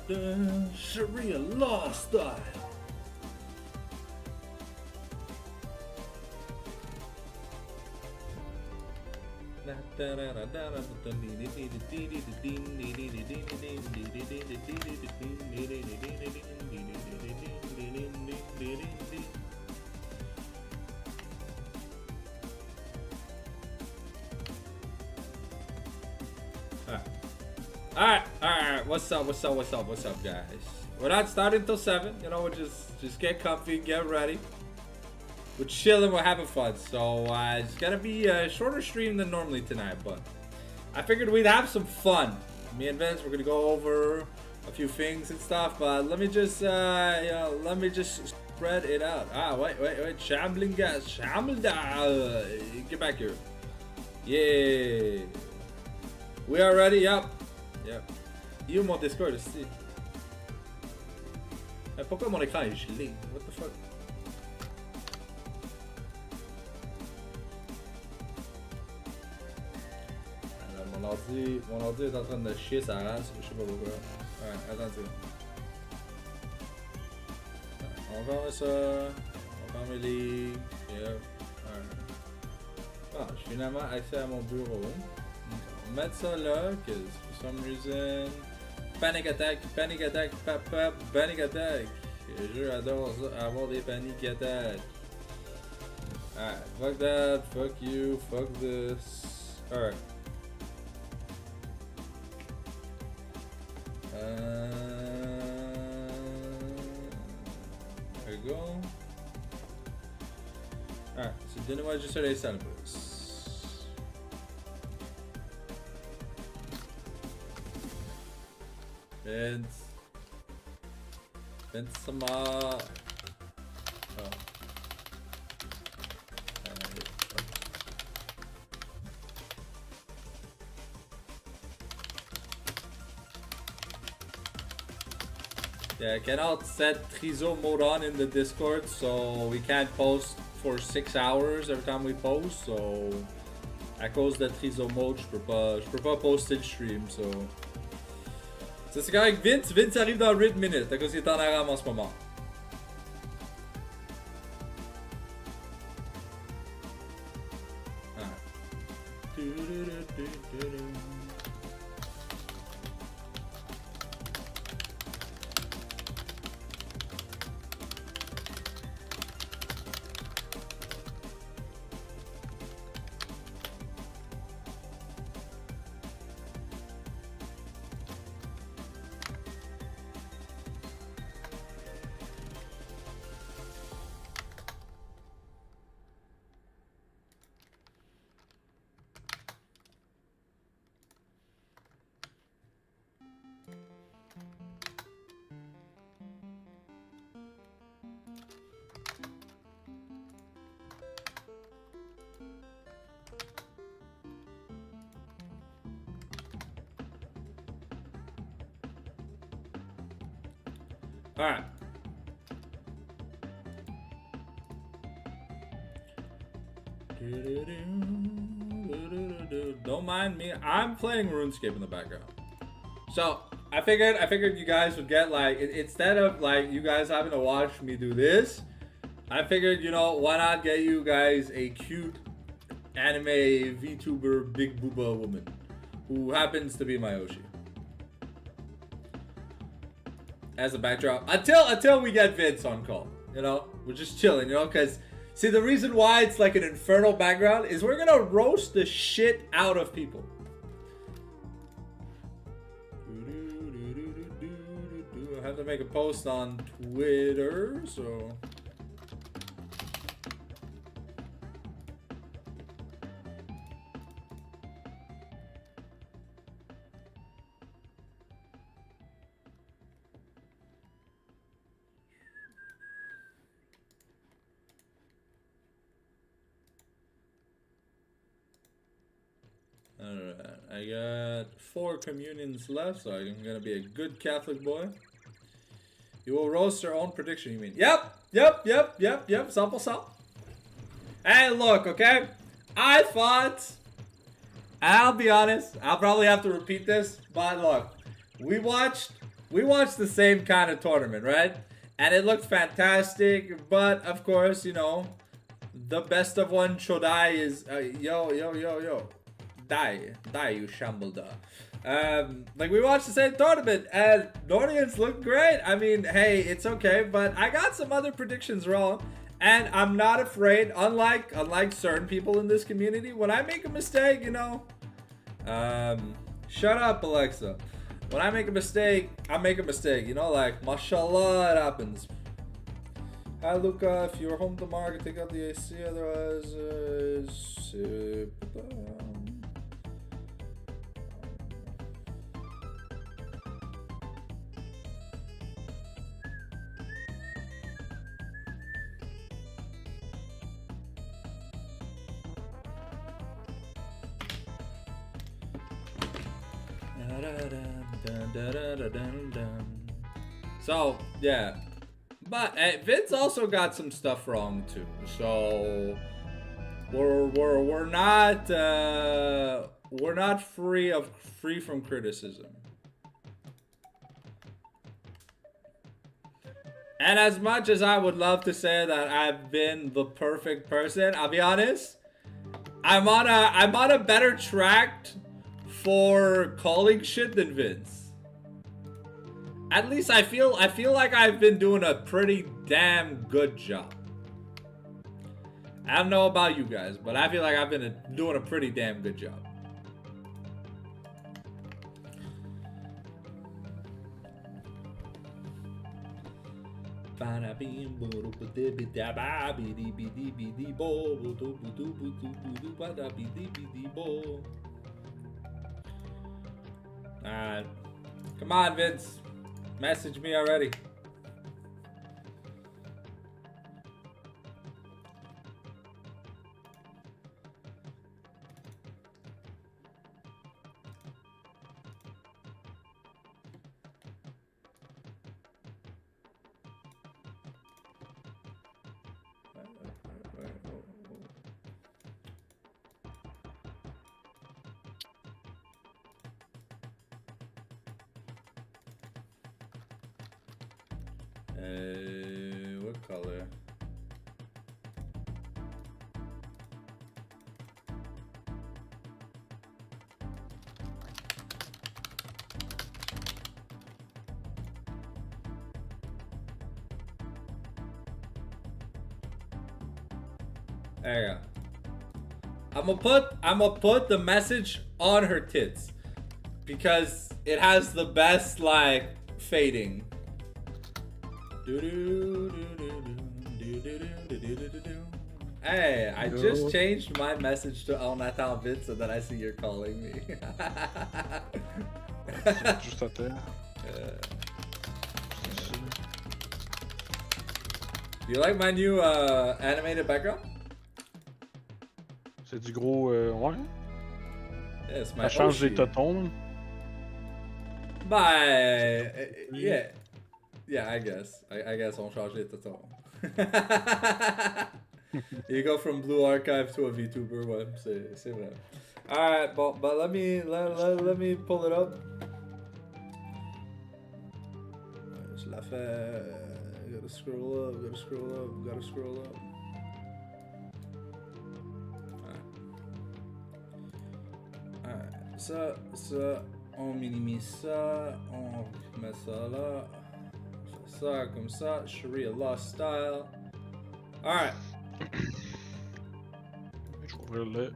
The Sharia law style. Alright. What's up, guys? We're not starting till 7. You know, we'll just get comfy, get ready. We're chilling, we're having fun. So it's gonna be a shorter stream than normally tonight, but I figured we'd have some fun. Me and Vince, we're gonna go over a few things and stuff, but let me just spread it out. Wait, shambling guys, get back here. Yeah, we are ready. Yep. You mon Discord aussi. Pourquoi mon écran est gelé? What the fuck? Mon ordi est en train de chier sa race, je sais pas pourquoi. Ouais, attends. On va fermer ça. On va fermer les... Yep. Ah, j'ai finalement accès à mon bureau. On va mettre ça là, cause for some reason... Panic attack, panic attack. Je adore avoir des panic attacks. Alright, fuck that, fuck you, fuck this. Alright. There we go. Alright, so donnez-moi juste les samples. Vince sama. Oh. Yeah, I cannot set Trizo mode on in the Discord, so we can't post for 6 hours every time we post. So à cause de Trizo mode, je peux pas poster le stream. So c'est correct. Vince arrive dans 8 minutes à cause qu'il est en arame en ce moment. Alright. Don't mind me. I'm playing RuneScape in the background. So I figured you guys would get like instead of like you guys having to watch me do this, I figured, you know, why not get you guys a cute anime VTuber big booba woman who happens to be Mayoshi as a backdrop until we get Vince on call. You know, we're just chilling, you know, because see, the reason why it's like an infernal background is we're gonna roast the shit out of people. I have to make a post on Twitter, so alright, I got 4 communions left, so I'm gonna be a good Catholic boy. You will roast your own prediction, you mean? Yep, 100%. Hey, look, okay? I thought, I'll be honest, I'll probably have to repeat this, but look, we watched we watched the same kind of tournament, right? And it looked fantastic, but of course, you know, the best of one Chodai is yo. Die, you Shambledar. Like we watched the same tournament and Nordians looked great. I mean, hey, it's okay, but I got some other predictions wrong. And I'm not afraid, unlike certain people in this community, when I make a mistake, you know. Shut up, Alexa. When I make a mistake, I make a mistake. You know, like, mashallah, it happens. Hi, Luca. If you're home tomorrow, take out the AC. Otherwise, So yeah, but Vince also got some stuff wrong too. So we're not free from criticism. And as much as I would love to say that I've been the perfect person, I'll be honest, I'm on a better track for calling shit than Vince. At least I feel like I've been doing a pretty damn good job. I don't know about you guys, but I feel like I've been doing a pretty damn good job. Come on, Vince. Message me already. What color? There you go. I'm gonna put the message on her tits because it has the best like fading. Hey, I just changed my message to "Oh, Nathan Vince" so that I see you're calling me. Juste à terre. Do you like my new animated background? C'est du gros. Ouais. Yeah, it's my Ça change Oshi. les totons. Yeah. Yeah, I guess. I guess on change les totons. You go from Blue Archive to a VTuber, ouais, c'est vrai. Alright, but let me pull it up. Je la fais. Gotta scroll up. Alright, ça, on minimise ça, on met ça là. Ça comme ça, Sharia law style. Alright. Je vais ouvrir le.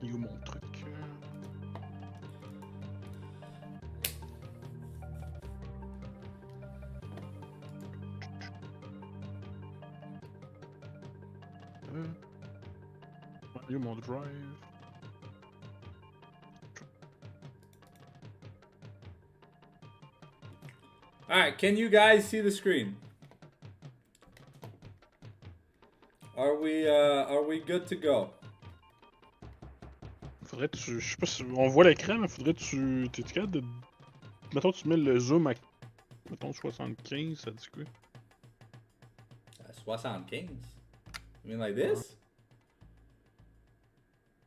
Il est où mon truc? Il est où mon drive? Alright, can you guys see the screen? Are we good to go? Faudrait que tu. Je sais pas si on voit l'écran, mais faudrait que tu. T'es capable de. Mettons, tu mets le zoom à. Mettons 75, ça dit quoi? 75? You mean like this?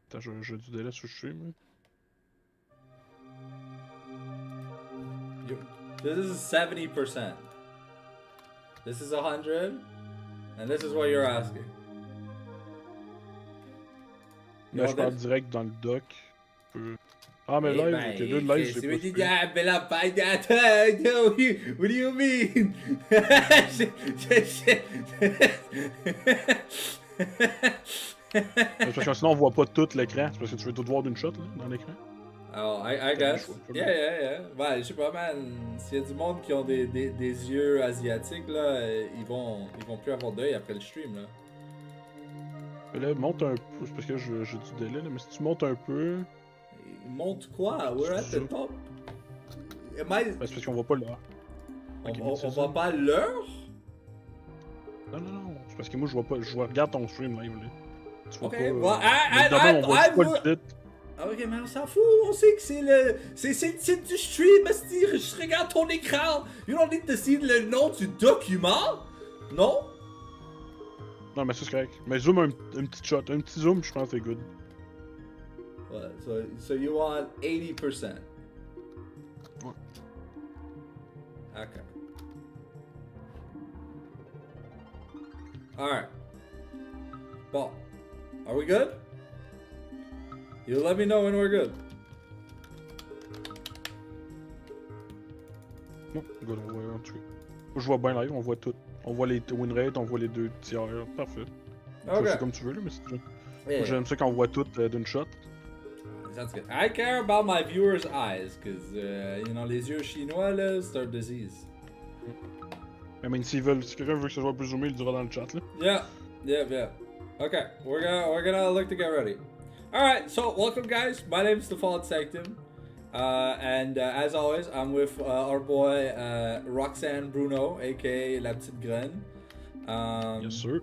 Attends, j'ai du délai sur le stream, là. This is 70%. This is 100, and this is what you're asking. Là, je pars direct dans le doc. Ah, mais live, ok, là, live, j'ai pas fait. What do you mean? Parce que sinon, on voit pas tout l'écran. C'est parce que tu veux tout voir d'une shot, là, dans l'écran. Oh, I guess. Yeah. Ouais, je sais pas, man. S'il y a du monde qui ont des yeux asiatiques, là, ils vont plus avoir d'œil après le stream, là. Là, monte un peu. C'est parce que j'ai du délai, là. Mais si tu montes un peu. Monte quoi? We're at the top. C'est parce qu'on voit pas l'heure. On voit pas l'heure? Non. C'est parce que moi, je vois pas. Je regarde ton stream live, là. Tu vois ok, pas. Well, on voit pas le titre. Ok, mais on s'en fout, on sait que c'est le titre du stream, je regarde ton écran. You don't need to see le nom du document? Non? Non, mais c'est correct. Mais zoom un petit shot, un petit zoom, je pense que c'est good. What? So you want 80%? Ouais. Okay. Alright. Bon. Are we good? You let me know when we're good. Non, good, on voit un truc. Je vois bien live, on voit tout. On voit les win rates, on voit les deux tiers. Parfait. Okay. C'est comme tu veux, là, mais c'est tout. Yeah. J'aime ça quand on voit tout d'une shot. Sounds good. I care about my viewers' eyes, because, you know, les yeux chinois, là, c'est un disease. Mais même si quelqu'un veut que ce soit plus zoomé, il le dira dans le chat, là. Yeah. Okay, we're gonna look to get ready. Alright, so welcome guys, my name is The Fallen Sanctum. And as always, I'm with our boy Roxanne Bruneau, aka La Petite Graine. Yes, sir.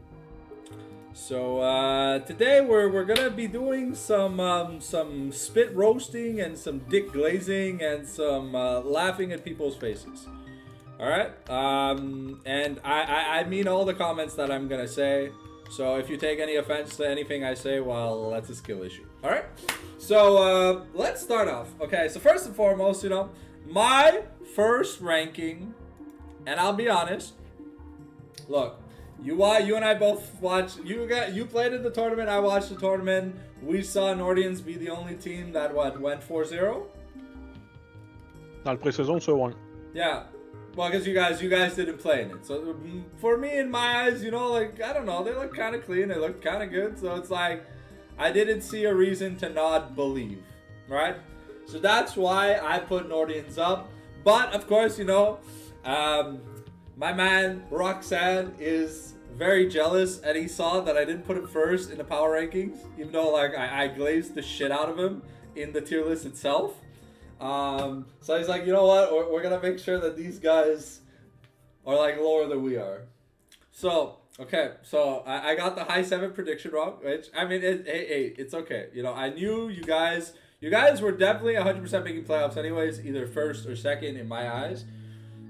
So today we're gonna be doing some spit roasting and some dick glazing and some laughing at people's faces. All right, and I mean all the comments that I'm gonna say. So if you take any offense to anything I say, well, that's a skill issue. All right. So let's start off. Okay. So first and foremost, you know, my first ranking, and I'll be honest. Look. You and I both watched. You played in the tournament. I watched the tournament. We saw Nordians be the only team that went 4-0. Dans le pré-saison, ça, ouais. Yeah, well, because you guys didn't play in it. So for me, in my eyes, you know, like I don't know, they look kind of clean. They look kind of good. So it's like I didn't see a reason to not believe, right? So that's why I put Nordians up. But of course, you know. My man Roxanne is very jealous, and he saw that I didn't put him first in the power rankings, even though like I glazed the shit out of him in the tier list itself. So he's like, you know what? We're gonna make sure that these guys are like lower than we are. So okay, so I got the high 7 prediction wrong, which I mean, hey, it's okay. You know, I knew you guys were definitely 100% making playoffs anyways, either first or second in my eyes.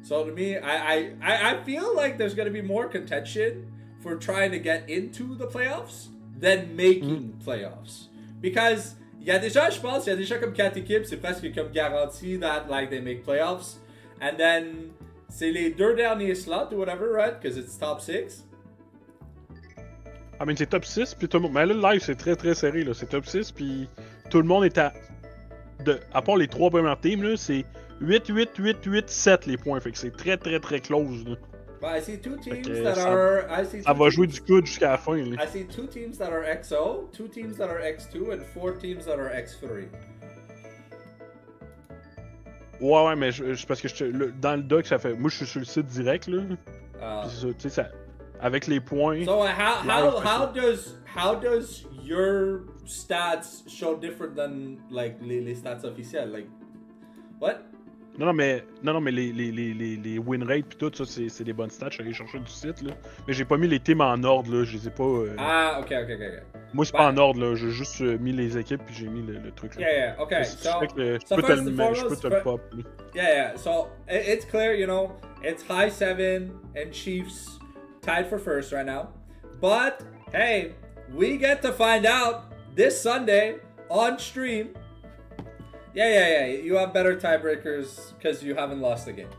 So to me, I feel like there's going to be more contention for trying to get into the playoffs than making playoffs. Because je pense, il y a déjà comme 4 équipes, c'est presque comme garanti that like they make playoffs. And then c'est les 2 derniers slots or whatever, right? Because it's top 6. Ah, mais c'est top 6, puis tout le monde. Mais là, le live, c'est très très serré, là. C'est top 6, puis tout le monde est à part les 3 premières teams, là, c'est 8, 8, 8, 8, 7 les points. Fait que c'est très très très close, là. But I see 2 teams ça, that are. Ça va jouer du coude jusqu'à la fin, là. I see 2 teams that are XO, 2 teams that are X2, and 4 teams that are X3. Ouais, mais parce que dans le doc, ça fait. Moi, je suis sur le site direct, là. Puis c'est ça, tu sais, ça. Avec les points. So how does your stats show different than like les stats officielles? Like what? Non, mais les win rates pis tout ça, c'est des bonnes stats. Je suis allé chercher du site, là. Mais j'ai pas mis les teams en ordre, là. Je les ai pas. Ah, ok. Moi, c'est pas en ordre, là. J'ai juste mis les équipes puis j'ai mis le truc, là. Yeah, okay. Je peux te le pop. Yeah. So it's clear, you know, it's high 7 and Chiefs tied for first right now. But hey, we get to find out this Sunday on stream. Yeah. You have better tiebreakers because you haven't lost the game.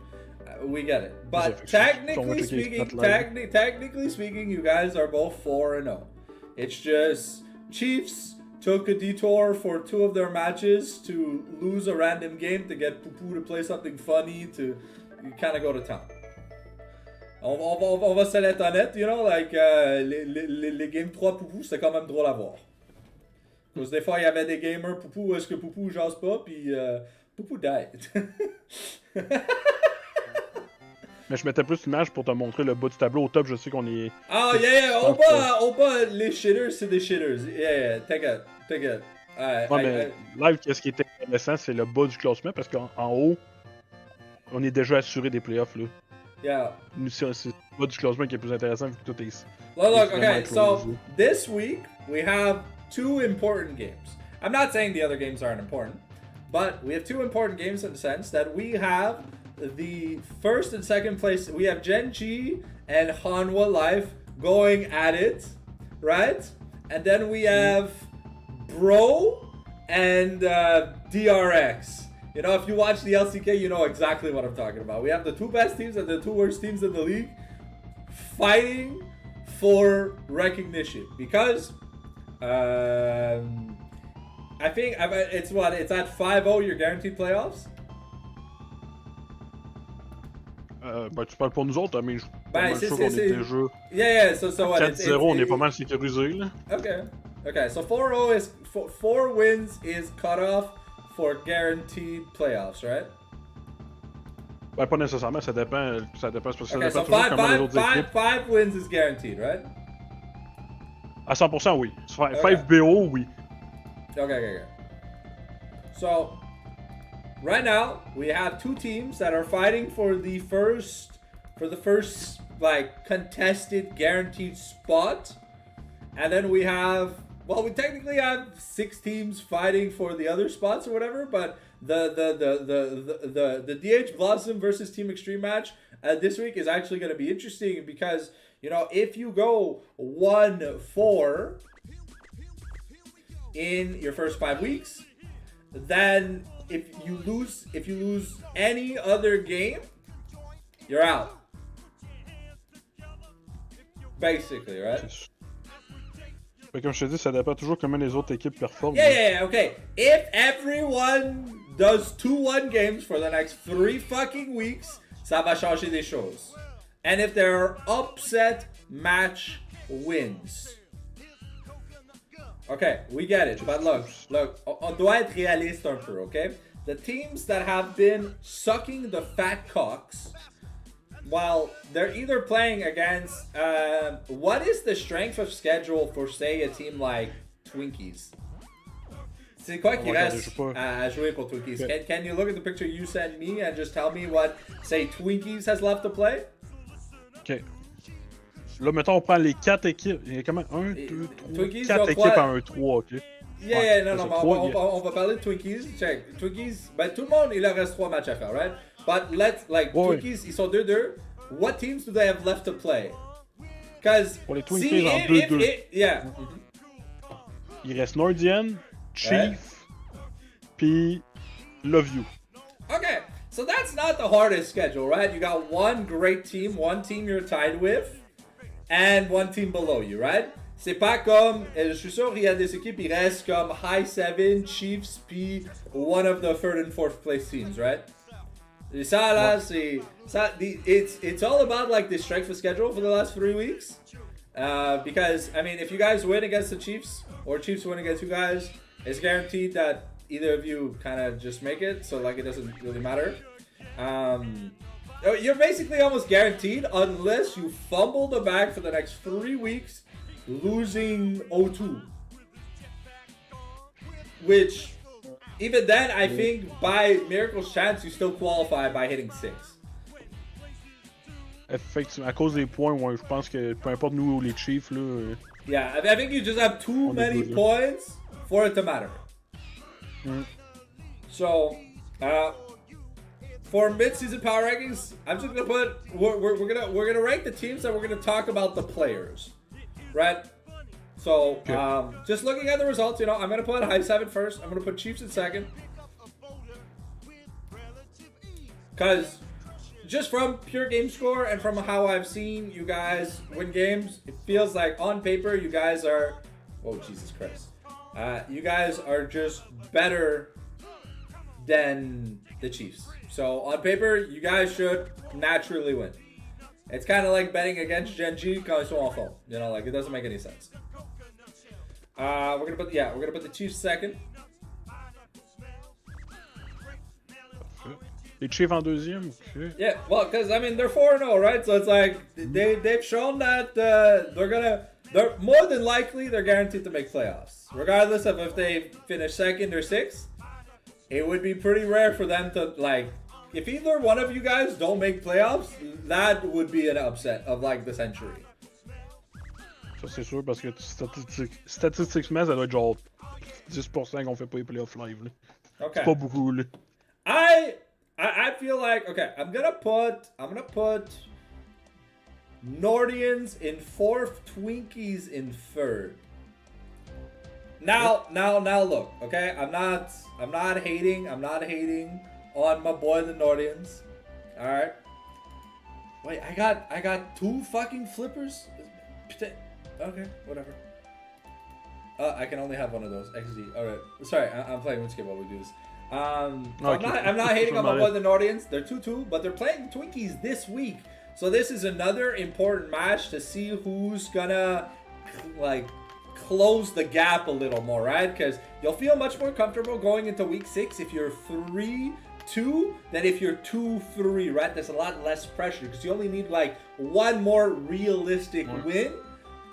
We get it. But technically speaking, you guys are both 4-0. It's just Chiefs took a detour for 2 of their matches to lose a random game to get Poupou to play something funny to kind of go to town. On va se l'être honnête, you know, like les Game 3 Poupou, c'était quand même drôle à voir. Parce que des fois, il y avait des gamers Poupou, est-ce que Poupou jase pas, puis Poupou died. Mais je mettais plus une image pour te montrer le bas du tableau. Au top, je sais qu'on est... Ah, au bas, les shitters, c'est des shitters. Yeah, take it. Mais live, qu'est-ce qui est intéressant, c'est le bas du classement, parce qu'en haut, on est déjà assuré des playoffs, là. Yeah. C'est le bas du classement qui est plus intéressant, vu que tout est... Look, okay, so this week, we have 2 important games. I'm not saying the other games aren't important, but we have 2 important games in the sense that we have the first and second place. We have Gen G and Hanwha Life going at it, right? And then we have Bro and DRX. You know, if you watch the LCK, you know exactly what I'm talking about. We have the 2 best teams and the 2 worst teams in the league fighting for recognition because I think it's at 5-0 you're guaranteed playoffs. Ben, tu parles pour nous autres, mais je suis pas mal sûr qu'on est déjà... Yeah, so what? 4-0, on est pas mal sécurisé, là. Okay, so 4-0 is... 4 wins is cut off for guaranteed playoffs, right? Ben, pas nécessairement, ça dépend parce que ça Okay, dépend so toujours comment les autres équipes... 5 wins is guaranteed, right? À 100%, oui. 5 BO, oui. Okay. So... right now, we have 2 teams that are fighting for the first like contested guaranteed spot, and then we technically have 6 teams fighting for the other spots or whatever. But the DH Blossom versus Team Extreme match this week is actually going to be interesting because you know if you go 1-4 in your first 5 weeks, then if you lose any other game, you're out. Basically, right? Mais comme je te dis, ça dépend toujours comment les autres équipes performent. Yeah, okay. If everyone does 2-1 games for the next 3 fucking weeks, ça va changer des choses. And if there are upset match wins. Okay, we get it, but look, on doit être réaliste un peu, okay? The teams that have been sucking the fat cocks, while they're either playing against, what is the strength of schedule for, say, a team like Twinkies? C'est quoi qui reste à jouer pour Twinkies? Yeah. Can you look at the picture you sent me and just tell me what, say, Twinkies has left to play? Okay. Là, mettons, on prend les 4 équipes. Il y a comment? 1, 2, 3, 4 équipes en 1-3, ok? Yeah, non, on va parler de Twinkies. Check. Twinkies, ben tout le monde, il leur reste 3 matchs à faire, right? But Twinkies, ils sont 2-2. What teams do they have left to play? Because, pour les Twinkies en 2-2. Yeah. Il reste Nordian, Chief, puis Love You. Okay, so that's not the hardest schedule, right? You got 1 great team, 1 team you're tied with, and 1 team below you, right? C'est pas comme, je suis sûr qu'il y a des équipes, il reste comme High 7, Chiefs, puis one of the 3rd and 4th place teams, right? Et ça là, it's all about like the strength of schedule for the last 3 weeks. Because, I mean, if you guys win against the Chiefs, or Chiefs win against you guys, it's guaranteed that either of you kind of just make it, so like it doesn't really matter. You're basically almost guaranteed unless you fumble the bag for the next 3 weeks, losing 0-2. Which, even then, I think by miracle's chance, you still qualify by hitting 6. Effectivement, à cause des points, ouais, je pense que peu importe nous ou les Chiefs, là. Yeah, I think you just have too many points for it to matter. So, for mid-season power rankings, I'm just gonna put we're gonna rank the teams and we're gonna talk about the players, right? So, just looking at the results, you know, I'm gonna put High 7 first. I'm gonna put Chiefs in second. Because just from pure game score and from how I've seen you guys win games, it feels like on paper you guys are, oh Jesus Christ, you guys are just better than the Chiefs. So on paper, you guys should naturally win. It's kind of like betting against Genji quand ils sont en forme. You know, like it doesn't make any sense. We're gonna put the Chiefs second. Les Chiefs en deuxième. Okay. Yeah, well, because I mean they're 4-0, right? So it's like they've shown that they're more than likely they're guaranteed to make playoffs, regardless of if they finish second or sixth. It would be pretty rare for them to like. If either one of you guys don't make playoffs, that would be an upset of like the century. Ça c'est sûr parce que statistiquement ça doit être genre 10% qu'on fait pas les playoffs live. Là. Okay. C'est pas beaucoup là. I feel like okay. I'm gonna put Nordians in fourth, Twinkies in third. Now look, okay? I'm not hating on my boy the Nordians. All right. Wait, I got two fucking flippers. Okay, whatever. I can only have one of those. XD. All right. Sorry, I'm playing RuneScape while we do this. I'm not hating on my boy the Nordians. They're 2-2, but they're playing Twinkies this week. So this is another important match to see who's gonna like close the gap a little more, right? Because you'll feel much more comfortable going into week 6 if you're 3-2 than if you're 2-3, right? There's a lot less pressure because you only need like one more realistic win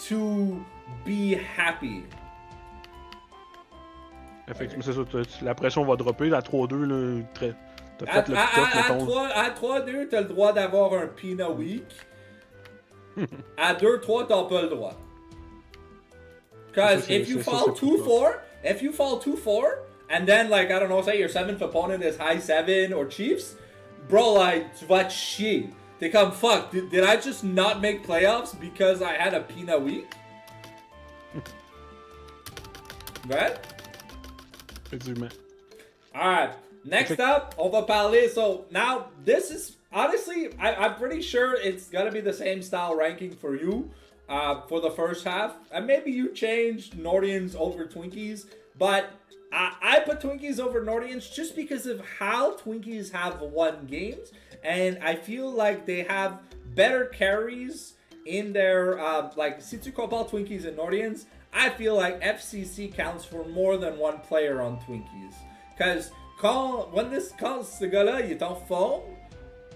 to be happy. Effectivement, c'est ça. La pression va dropper. À 3-2, là, t'as fait le pick-up. À 3-2, t'as le droit d'avoir un Pina Week. À 2-3, t'as pas le droit. Because if you fall 2-4, and then, like, I don't know, say your 7th opponent is high 7 or Chiefs, bro, like, tu vas te chier. T'es comme, fuck, did I just not make playoffs because I had a Pina Week? Right? Alright, next up, on va parler. So now, this is, honestly, I'm pretty sure it's gonna be the same style ranking for you for the first half. And maybe you changed Nordians over Twinkies, but I put Twinkies over Nordians just because of how Twinkies have won games. And I feel like they have better carries in their, like, si tu compares Twinkies and Nordians, I feel like FCC counts for more than one player on Twinkies. Because when ce gars-là, il est en forme,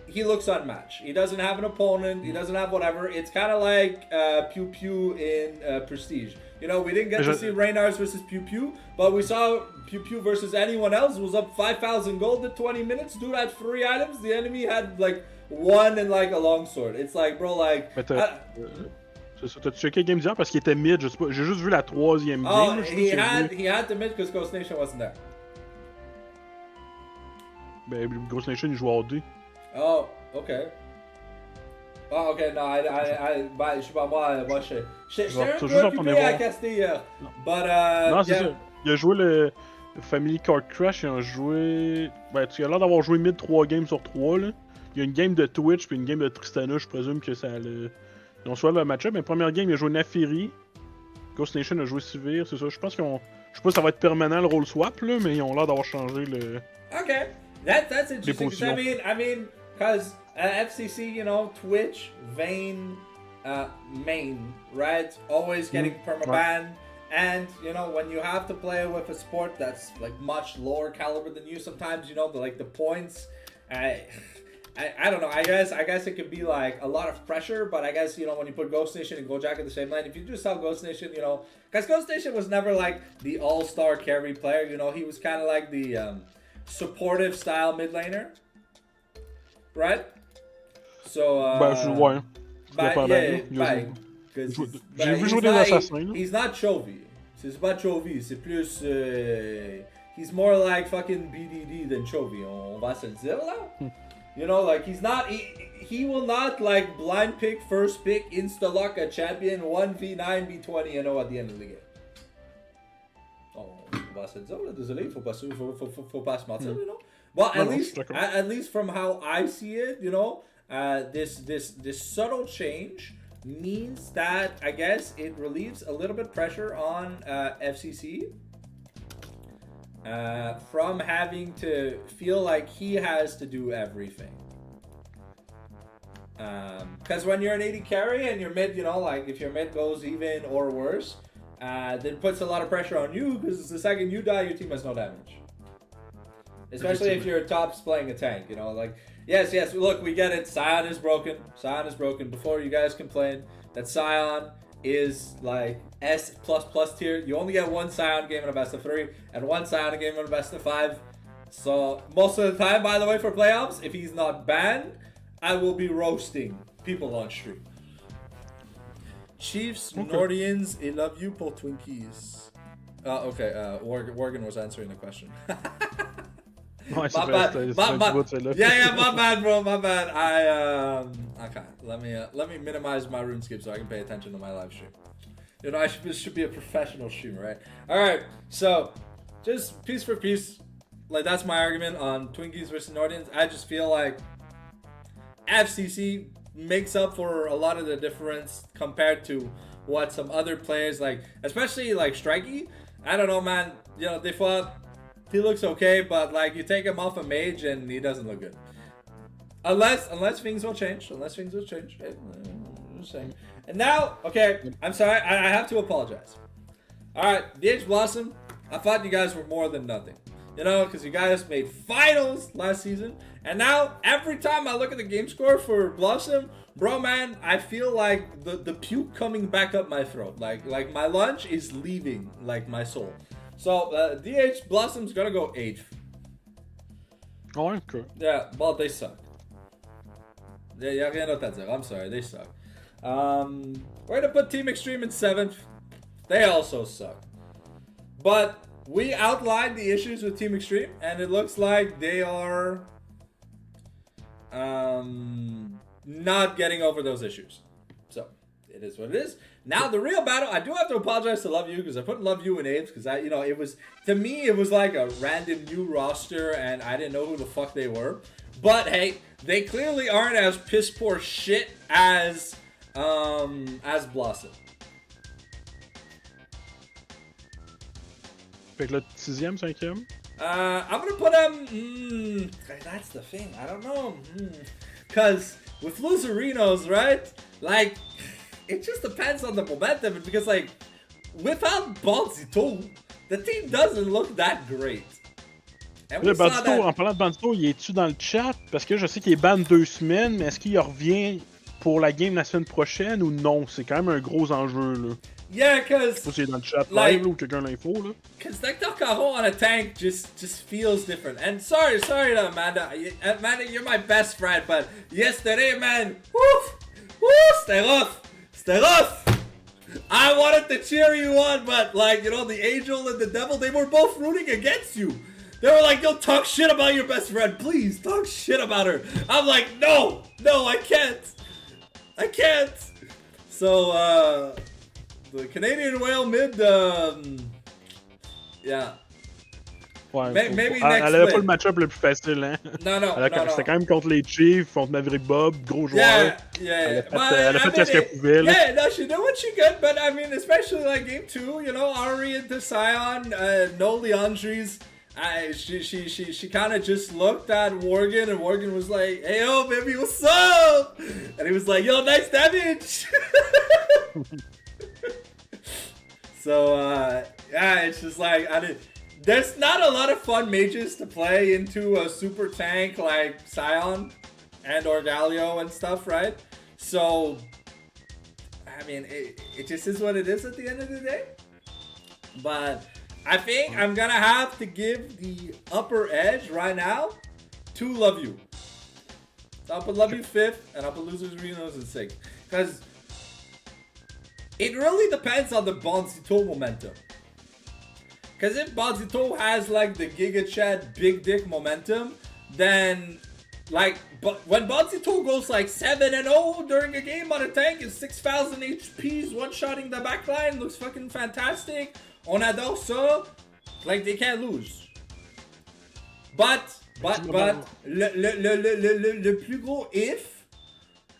he looks unmatched. He doesn't have an opponent. He doesn't have whatever. It's kind of like Pew Pew in Prestige. You know, we didn't get to see Reynars versus Pew Pew, but we saw Pew Pew versus anyone else. It was up 5,000 gold in 20 minutes. Dude had 3 items. The enemy had like 1 and like a longsword. It's like, bro, like... T'as-tu checké Game d'hier parce qu'il était mid, je sais pas, j'ai juste vu la 3e game. Oh, he had to mid because Ghost Nation wasn't there. Ben, Ghost Nation, il joue à D. Oh, okay. Oh, okay, non, je sais pas, moi, j'étais un peu occupé à caster hier. But, non, c'est ça. Il a joué le Family Card Crash, il a joué... Ben, tu as l'air d'avoir joué mid 3 games sur 3, là. Il y a une game de Twitch puis une game de Tristana, je présume que ça le... Ils ont soit le match-up, mais première game, il a joué Nafiri. Ghost Nation a joué Sivir, c'est ça. Je pense qu'ils ont... Je sais pas si ça va être permanent le role swap, là, mais ils ont l'air d'avoir changé le... Okay, that's interesting. I mean, because FCC, you know, Twitch, Vayne, main, right? Always getting permabanned. And, you know, when you have to play with a sport that's, like, much lower caliber than you, sometimes, you know, the points... I don't know. I guess it could be like a lot of pressure, but I guess, you know, when you put Ghost Nation and Gojak at the same line, if you just saw Ghost Nation, you know, because Ghost Nation was never like the all-star carry player, you know, he was kind of like the supportive style mid laner, right? So, he's not Chovy. C'est pas Chovy. C'est plus, he's more like fucking BDD than Chovy. On va se le dire là. You know, like, he's not... He will not, like, blind pick, first pick, insta-lock a champion, 1v9, b20, you know, at the end of the game. Oh, on va se le dire, là, désolé, faut pas se mentir, you know. Well, Non, non, je suis d'accord. at least from how I see it, you know, this subtle change means that I guess it relieves a little bit pressure on FCC from having to feel like he has to do everything. Because when you're an 80 carry and your mid, you know, like if your mid goes even or worse, then it puts a lot of pressure on you because the second you die, your team has no damage. Especially if your top's playing a tank, you know, like, yes, look, we get it. Sion is broken. Before you guys complain that Sion is like S++ tier, you only get one Sion game in a best of 3 and one Sion game in a best of 5. So most of the time, by the way, for playoffs, if he's not banned, I will be roasting people on stream. Chiefs, Nordians, I love you pour Twinkies. Okay, Morgan was answering the question. Ouais, my bad. My bad, bro. My bad. Okay. Let me minimize my RuneScape so I can pay attention to my live stream. You know, I should be a professional streamer, right? All right. So, just piece for piece, like that's my argument on Twinkies versus Nordians. I just feel like FCC makes up for a lot of the difference compared to what some other players like, especially like Strikey. I don't know, man. You know, they fought. He looks okay, but like you take him off a mage and he doesn't look good. Unless things will change. Okay, I'm just saying. And now, okay, I'm sorry. I have to apologize. All right, DH Blossom. I thought you guys were more than nothing. You know, because you guys made finals last season. And now, every time I look at the game score for Blossom, bro, man, I feel like the puke coming back up my throat. Like my lunch is leaving, like my soul. So, DH Blossom's gonna go 8th. Oh, ouais, cool. Yeah, well, they suck. Y'a rien d'autre à dire. I'm sorry, they suck. We're gonna put Team Extreme in 7th. They also suck. But we outlined the issues with Team Extreme, and it looks like they are not getting over those issues. So, it is what it is. Now the real battle, I do have to apologize to Love You because I put Love You in 8th because it was, to me, it was like a random new roster and I didn't know who the fuck they were. But hey, they clearly aren't as piss poor shit as Blossom. Fait que le 6e, 5e? I'm gonna put them. That's the thing. I don't know. Cause with Loserinos, right? Like, it just depends on the momentum because, like, without Banzito, the team doesn't look that great. And le Banzito, en parlant de Banzito, il est-tu dans le chat? Parce que je sais qu'il est ban 2 semaines, mais est-ce qu'il revient pour la game la semaine prochaine ou non? C'est quand même un gros enjeu, là. Yeah, cause c'est dans le chat live, là, ou quelqu'un l'info, là. Cause Nectar Cajon on a tank just feels different. And sorry to Amanda. Amanda, you're my best friend, but yesterday, man, c'était rough. I wanted to cheer you on, but like, you know, the angel and the devil, they were both rooting against you. They were like, yo, talk shit about your best friend, please, talk shit about her. I'm like, no, I can't. So, the Canadian Whale mid, yeah. Ouais, maybe next elle avait pas le match-up le plus facile, hein? Non. C'était quand même contre les Chiefs, contre Maverick Bob, gros joueur. Yeah. Elle a fait ce qu'elle pouvait, là. Yeah, no, she did what she could, but I mean, especially like game 2, you know, Ari into Sion, no Leandries. She kind of just looked at Morgan, and Morgan was like, hey, yo, baby, what's up? And he was like, yo, nice damage. So, yeah, it's just like, there's not a lot of fun mages to play into a super tank like Sion and Galio and stuff, right? So, I mean, it just is what it is at the end of the day. But I think I'm gonna have to give the upper edge right now to Love You. So I'll put Love You 5th, and I'll put Losers Renos in 6th. Because it really depends on the Banzito momentum. Because if Banzito has like the Giga Chat big dick momentum, then like, but when Banzito goes like 7-0 during a game on a tank and 6,000 HPs, one-shotting the backline, looks fucking fantastic. On adore ça. Like, they can't lose. But But, le plus gros if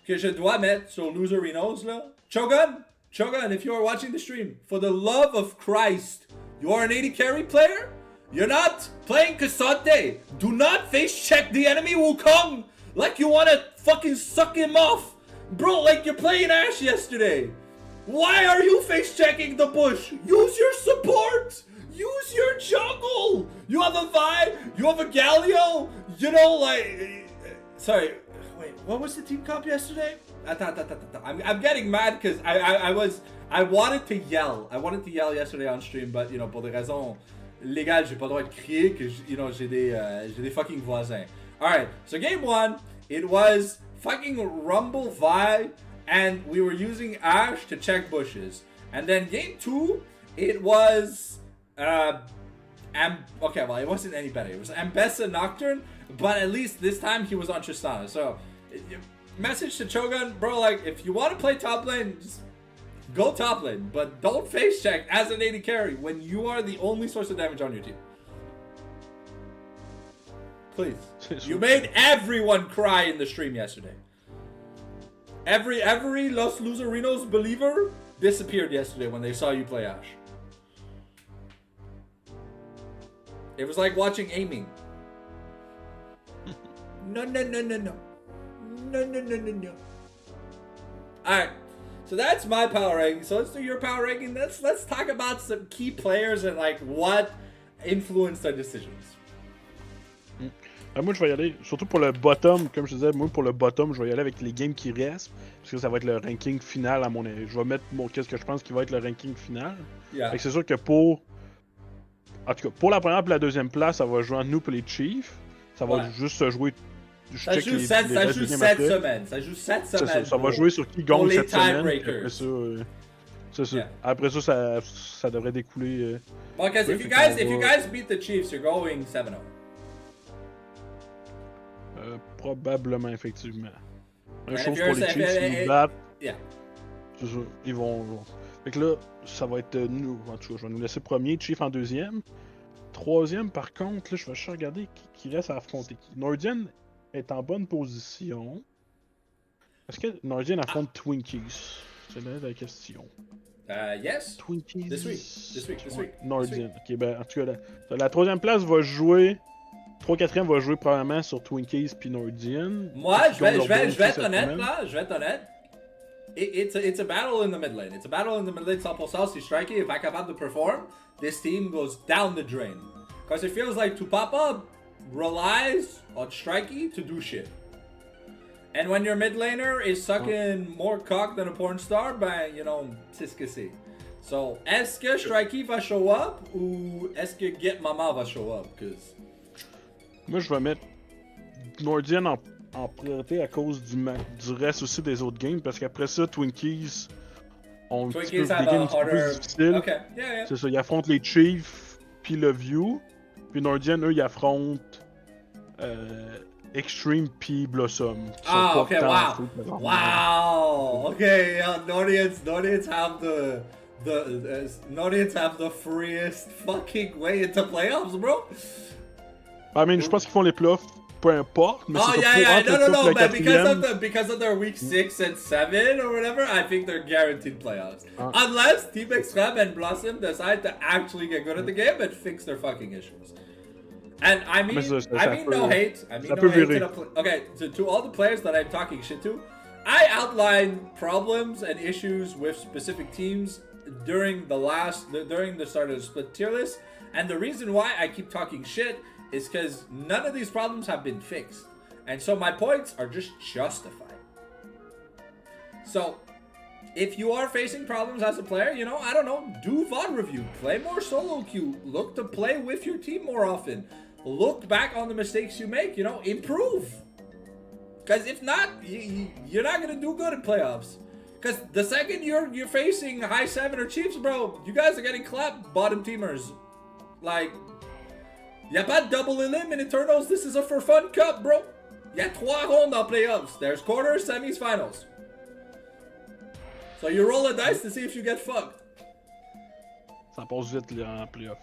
que je dois mettre sur Loserinos, là. Chogun, if you are watching the stream, for the love of Christ, you are an 80 carry player? You're not playing Kasante. Do not face check the enemy Wukong like you want to fucking suck him off. Bro, like you're playing Ashe yesterday. Why are you face checking the bush? Use your support. Use your jungle. You have a Vi, you have a Galio. You know, like, sorry. Wait, what was the team comp yesterday? I'm getting mad because I wanted to yell. I wanted to yell yesterday on stream, but you know, pour des raisons légales, j'ai pas le droit de crier que you know, j'ai des fucking voisins. All right, so game 1, it was fucking Rumble Vi, and we were using Ashe to check bushes. And then game 2, it was okay, well, it wasn't any better. It was Ambessa Nocturne, but at least this time he was on Tristana. So, message to Chogun, bro, like, if you want to play top lane, just go top lane, but don't face check as an 80 carry when you are the only source of damage on your team. Please. You made everyone cry in the stream yesterday. Every Los Loserinos believer disappeared yesterday when they saw you play Ashe. It was like watching aiming. No. Alright. So that's my power ranking. So let's do your power ranking. Let's talk about some key players and like what influenced their decisions. Moi, je vais y aller, surtout pour le bottom, comme je disais, moi, pour le bottom, je vais y aller avec les games qui restent, parce que ça va être le ranking final à mon avis. Je vais mettre qu'est-ce que je pense qui va être le ranking final. Yeah. C'est sûr que en tout cas, pour la première et la deuxième place, ça va jouer entre nous et les Chiefs. Ça va juste se jouer. Ça joue 7 semaines. Ça joue 7 semaines. Ça va jouer sur qui gagne cette semaine. Après ça, c'est ça. Yeah. Après ça, ça devrait découler. Well, because if you guys beat the Chiefs, you're going 7-0. Probablement, effectivement. Une chose pour les Chiefs, ils battent. Yeah. C'est ça, ils vont. Fait que là, ça va être nous. En tout cas, je vais nous laisser premier, Chief en deuxième. Troisième, par contre, là, je vais juste regarder qui reste à affronter qui. Nordian est en bonne position. Est-ce que Nordian affronte Twinkies? C'est là la question. Yes. Twinkies. This week. Nordian. Ok, ben, en tout cas, la troisième place va jouer. 3-4e va jouer probablement sur Twinkies puis Nordian. Moi, je vais être honnête là. Je vais être honnête. It's a battle in the mid lane. It's a battle in the mid lane 100%. Si Strikey est pas capable de perform, this team goes down the drain. Because it feels like Tupapa relies on Strikey to do shit. And when your mid laner is sucking more cock than a porn star, ben, you know, c'est ce que c'est. So, est-ce que Strikey va show up ou est-ce que Get Mama va show up? Cause... Moi, je vais mettre Nordian en priorité à cause du reste aussi des autres games, parce qu'après ça, Twinkies ont un petit peu des games un petit peu plus difficiles. Okay. Yeah. C'est ça, ils affrontent les Chiefs puis le View, puis Nordian, eux, ils affrontent Extreme puis Blossom. Okay, wow. Okay, Nordians have Nordians have the freest fucking way into playoffs, bro. I mean, je pense qu'ils font les playoffs, peu importe. Mais no, but because of their week 6 and 7 or whatever, I think they're guaranteed playoffs. Unless Team Extreme and Blossom decide to actually get good at the game and fix their fucking issues. And I mean no hate. Okay, to all the players that I'm talking shit to, I outlined problems and issues with specific teams during the start of the split tier list, and the reason why I keep talking shit is because none of these problems have been fixed. And so my points are just justified. So, if you are facing problems as a player, you know, I don't know, do VOD review, play more solo queue, look to play with your team more often, look back on the mistakes you make, you know, improve. Because if not, you're not going to do good in playoffs. Because the second you're facing high 7 or Chiefs, bro, you guys are getting clapped, bottom teamers. Like... Y'a pas de double elim in Eternals, this is a for fun cup, bro. Y'a 3 rondes en playoffs. There's quarters, semis, finals. So you roll a dice to see if you get fucked. Ça passe vite là, en playoff.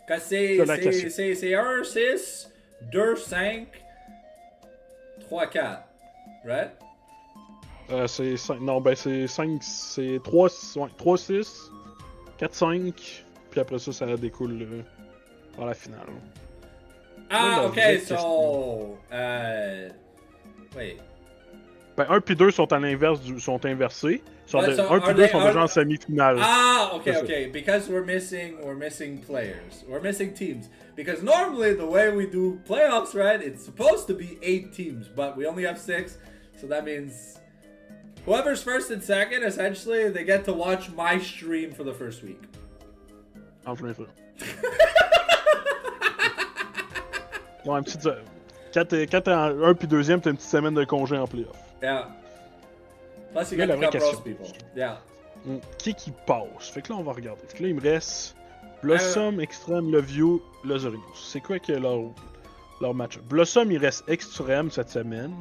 Cause c'est 1-6, 2-5, 3-4. Right? C'est 5. Non, ben c'est 5. C'est 3-6, 4-5. Puis après ça, ça découle dans la finale. Ah, ok, so. Wait. Ben 1 puis 2 sont à l'inverse sont inversés. So 1 puis 2 sont déjà en semi-finale. Ah, okay. Because we're missing players. We're missing teams. Because normally the way we do playoffs, right, it's supposed to be 8 teams, but we only have 6. So that means whoever's first and second, essentially, they get to watch my stream for the first week. En plein feu. Ouais, un petit. Quand t'es en 1 puis 2e, t'as une petite semaine de congé en playoff. Yeah. Plus you get to come roast people. Yeah. Qui passe? Fait que là, on va regarder. Fait que là, il me reste Blossom, Extreme, Love You, Lozerinos. C'est quoi que leur match? Blossom, il reste Extreme cette semaine.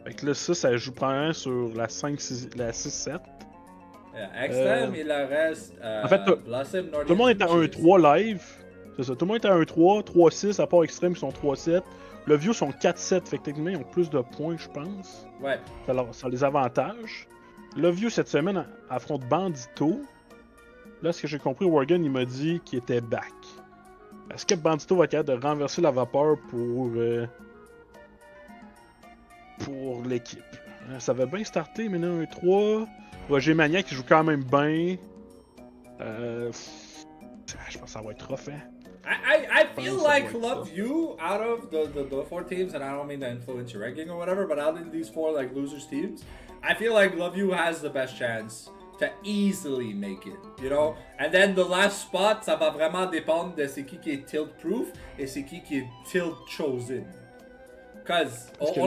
Fait que là, ça joue probablement sur la 6-7. Yeah. Extreme, il leur reste. En fait, Blossom, tout le monde est à 1-3 live. C'est ça. Tout le monde est à 1-3, 3-6, à part Extreme, ils sont 3-7. Le View sont 4-7, fait que techniquement, ils ont plus de points, je pense. Ouais. Ça les avantage. Le View, cette semaine, affronte Bandito. Là, ce que j'ai compris, Worgen, il m'a dit qu'il était back. Est-ce que Bandito va être capable de renverser la vapeur pour l'équipe? Ça va bien starter, maintenant 1-3. Roger Maniac, qui joue quand même bien. Je pense que ça va être rough, hein? I feel like Love You out of the 4 teams, and I don't mean to influence your ranking or whatever, but out of these 4 like losers teams, I feel like Love You has the best chance to easily make it, you know? And then the last spot, ça va vraiment dépendre de c'est qui est tilt proof et c'est qui est tilt chosen. Parce que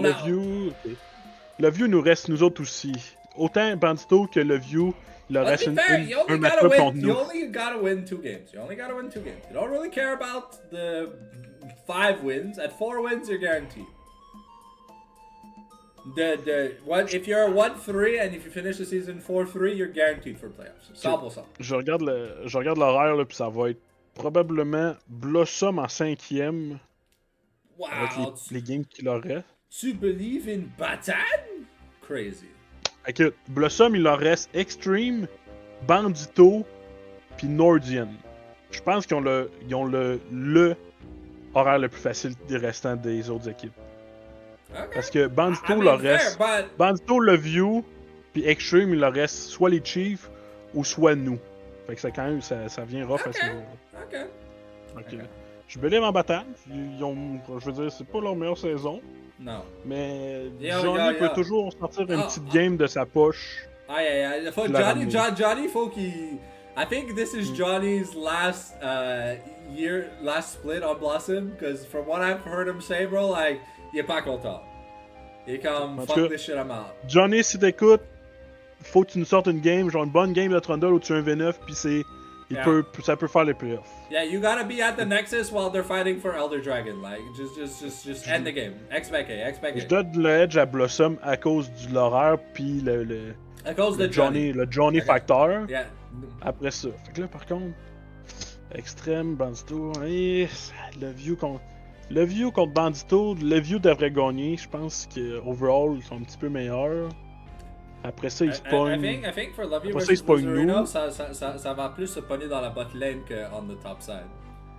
Love You nous reste nous autres aussi. Autant Bandito que Love You. Let's be fair, you only gotta win 2 games. You don't really care about the 5 wins. At 4 wins, you're guaranteed. If you're 1-3 and if you finish the season 4-3, you're guaranteed for playoffs. 100%. Je regarde l'horaire, là, puis ça va être probablement Blossom en 5e. Wow. Avec les games qu'il aurait. Tu believe in Batan? Crazy. Écoute, Blossom, il leur reste Extreme, Bandito, puis Nordian. Je pense qu'ils ont le horaire le plus facile des restants des autres équipes. Okay. Parce que Bandito leur reste. Bandito, le View, puis Extreme, il leur reste soit les Chiefs ou soit nous. Fait que ça, quand même, ça vient rough à ce moment-là. Ok. Je believe en Batan. Je veux dire, c'est pas leur meilleure saison. Non. Mais Johnny peut toujours sortir une petite game de sa poche. Johnny, faut qu'il. I think this is Johnny's last split on Blossom, because from what I've heard him say, bro, like, il est pas content. Il est comme, fuck this shit, I'm out. Johnny, si t'écoutes, faut que tu nous sortes une game, genre une bonne game de Trundle où tu as un V9, puis ça peut faire les playoffs. Yeah, you gotta be at the Nexus while they're fighting for Elder Dragon. Like, just end the game. Expect it. Je donne le edge à Blossom à cause de l'horaire, puis à cause de Johnny. Le Johnny Factor. Yeah. Après ça. Fait que là, par contre, Extreme, Bandito, et le View contre Bandito, le View devrait gagner. Je pense que overall ils sont un petit peu meilleurs. Après ça, ils spawnent. I think for Love You versus Lozerinos, ça va plus se pogner dans la bot lane que on the top side.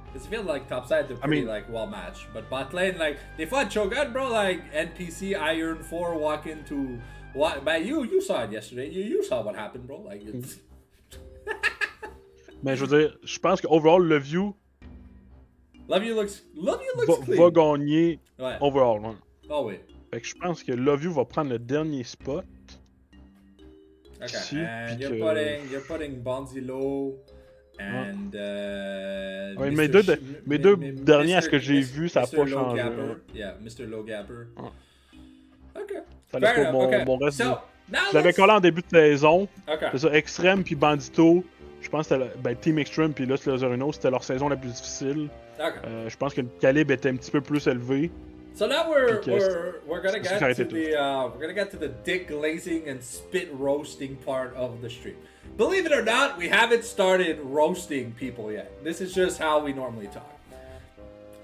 Because I feel like top side they're pretty like well matched, but bot lane like they fought Cho'Gath, bro. Like NPC Iron 4 walk into what? But you saw it yesterday. You saw what happened, bro. Like it's. Mais je veux dire, je pense que overall Love You looks clean. Va gagner overall. Ouais. Oh oui. Fait que je pense que Love You va prendre le dernier spot. Okay, ici, and you're putting Bonzi low, and ouais, mes deux derniers, à ce que j'ai vu, ça n'a pas changé. Yeah, Mr. Low Gapper. Ok. Fair enough. Mon reste. Je l'avais collé en début de saison. Okay. C'est ça, Extreme puis Bandito. Je pense que c'était Team Extreme puis là, Lozerinos, c'était leur saison la plus difficile. Okay. Je pense que le calibre était un petit peu plus élevé. So now we're gonna get to the dick glazing and spit roasting part of the stream. Believe it or not, we haven't started roasting people yet. This is just how we normally talk.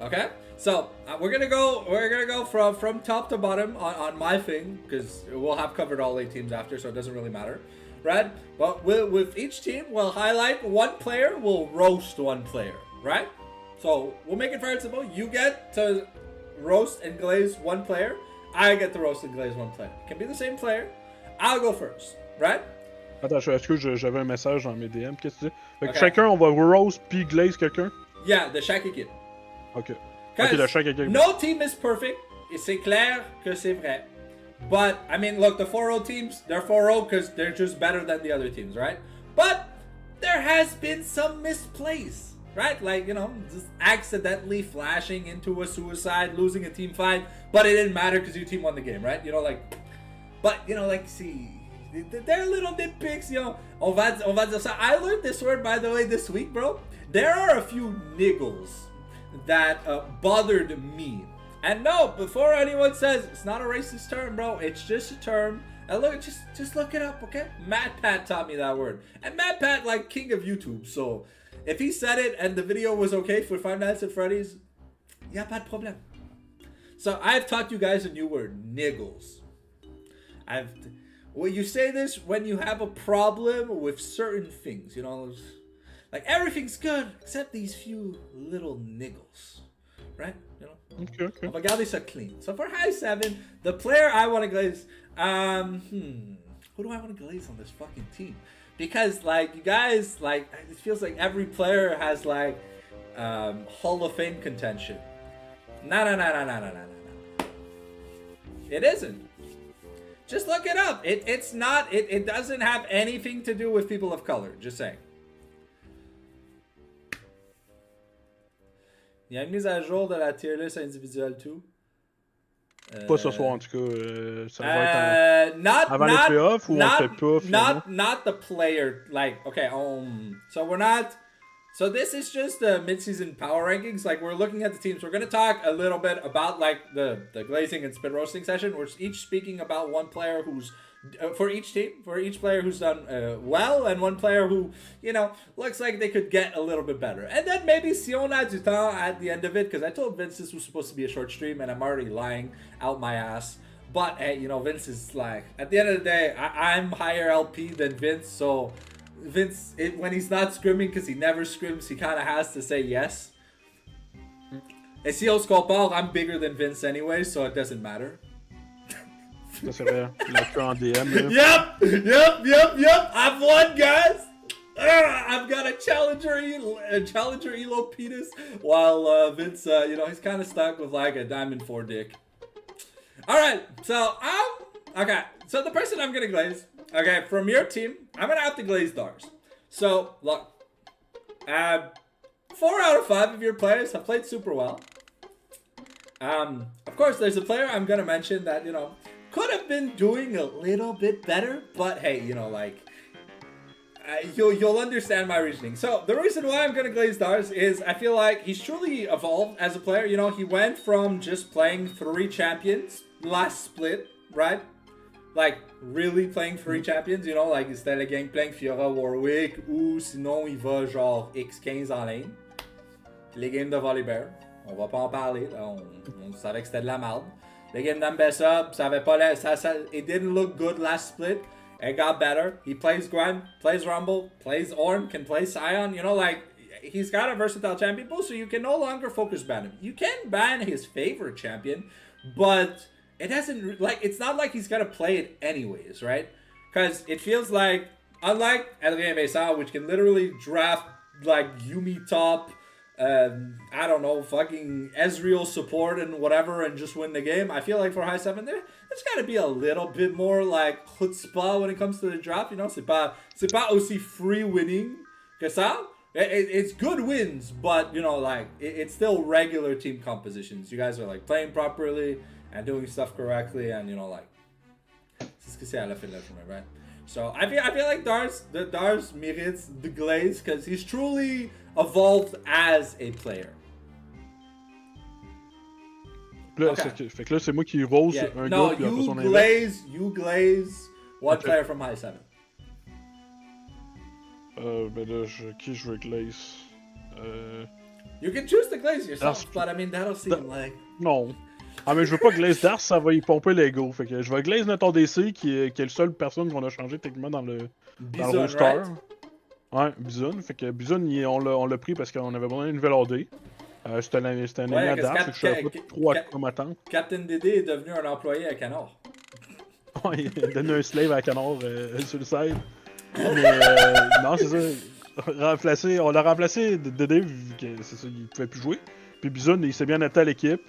Okay, so we're gonna go from top to bottom on my thing because we'll have covered all 8 teams after, so it doesn't really matter, right? But with each team, we'll highlight one player, we'll roast one player, right? So we'll make it very simple. You get to roast and glaze one player. I get to roast and glaze one player. It can be the same player. I'll go first, right? Attends, est-ce que j'avais un message dans mes DM? Qu'est-ce que tu dis? Fait que Okay. chacun, on va roast puis glaze quelqu'un? Yeah, de chaque équipe. Ok. Ok, de chaque équipe. No team is perfect. Et c'est clair que c'est vrai. But, I mean, look, the 4-0 teams, they're 4-0 because they're just better than the other teams, right? But there has been some misplays, right? Like, you know, just accidentally flashing into a suicide, losing a team fight, but it didn't matter because your team won the game, right? You know, like, but, you know, like, see, they're little nitpicks, you know. On va dire ça. I learned this word, by the way, this week, bro. There are a few niggles that bothered me. And no, before anyone says, it's not a racist term, bro. It's just a term. And look, just look it up, okay? Matt Pat taught me that word. And Matt Pat, like, king of YouTube. So, if he said it and the video was okay for Five Nights at Freddy's, y'a pas de problème. So, I've taught you guys a new word, niggles. Well, you say this when you have a problem with certain things, you know? Like, everything's good except these few little niggles, right? You know? Okay. On va garder ça clean. So for high 7, the player I want to glaze, who do I want to glaze on this fucking team? Because, like, you guys, like, it feels like every player has, like, Hall of Fame contention. No. It isn't. Just look it up. It's not, it doesn't have anything to do with people of color. Just saying. Il y a une mise à jour de la tier list individuelle tout. Pas ce soir en tout cas. Ça va être avant les playoffs ou on fait pas finalement? Not the player. Like, okay, so we're not. So this is just the mid-season power rankings. Like, we're looking at the teams. We're gonna talk a little bit about like the glazing and spit roasting session. We're each speaking about one player who's for each team, for each player who's done well, and one player who, you know, looks like they could get a little bit better. And then maybe si on a du temps at the end of it, because I told Vince this was supposed to be a short stream, and I'm already lying out my ass. But hey, you know, Vince is like, at the end of the day, I'm higher LP than Vince, so Vince, when he's not scrimming, because he never scrims, he kind of has to say yes. And si on se compare, I'm bigger than Vince anyway, so it doesn't matter. Ça c'est vrai. Il a que en DM. Là. Yep. I've won, guys. I've got a challenger elo penis, while Vince, you know, he's kind of stuck with like a diamond 4 dick. All right, so okay. So the person I'm gonna glaze, okay, from your team, I'm gonna have to glaze Dars. So look, 4 out of 5 of your players have played super well. Of course, there's a player I'm gonna mention that, you know, could have been doing a little bit better, but hey, you know, like, you'll understand my reasoning. So the reason why I'm gonna glaze Dars is I feel like he's truly evolved as a player. You know, he went from just playing 3 champions last split, right? Like, really playing 3 champions, you know, like, c'était le gang playing Fiora Warwick, ou sinon il va genre X15 en lane. Les games de Volibear, on va pas en parler, là, on savait que c'était de la merde. Les games d'Ambessa, ça avait pas l'air, it didn't look good last split. It got better. He plays Grime, plays Rumble, plays Ornn, can play Scion. You know, like, he's got a versatile champion pool, so you can no longer focus ban him. You can ban his favorite champion, but it doesn't, like, it's not like he's gonna play it anyways, right? Because it feels like, unlike Adrien Vincent, which can literally draft, like, Yumi top, I don't know, fucking Ezreal support and whatever and just win the game. I feel like for high 7 there's got to be a little bit more like chutzpah when it comes to the draft, you know? C'est pas aussi free winning que ça. It's good wins, but, you know, like, it's still regular team compositions. You guys are, like, playing properly and doing stuff correctly, and, you know, like, c'est ce que c'est à la fin de la journée, right? So I feel like Dars merits the glaze because he's truly evolved as a player. Là, okay. Fait que là, c'est moi qui rose un gars puis après son inverse. You glaze one player from high 7. Ben là, qui je veux glaze? You can choose to glaze yourself, but I mean, that'll seem like... Non. Ah, mais je veux pas glaze d'Ars, ça va y pomper l'ego. Fait que je vais glaze notre ADC qui est le seul personne qu'on a changé techniquement dans le roster. Right? Ouais, Bison. Fait que Bison, on l'a pris parce qu'on avait besoin d'une nouvelle AD. C'était un ami à D'Ars, je savais pas trop à quoi m'attendre. Captain Dédé est devenu un employé à Canard. Ouais, il a donné un slave à Canard sur le side. Mais non, c'est ça. On l'a remplacé Dédé vu que c'est ça, il pouvait plus jouer. Puis Bison, il s'est bien adapté à l'équipe.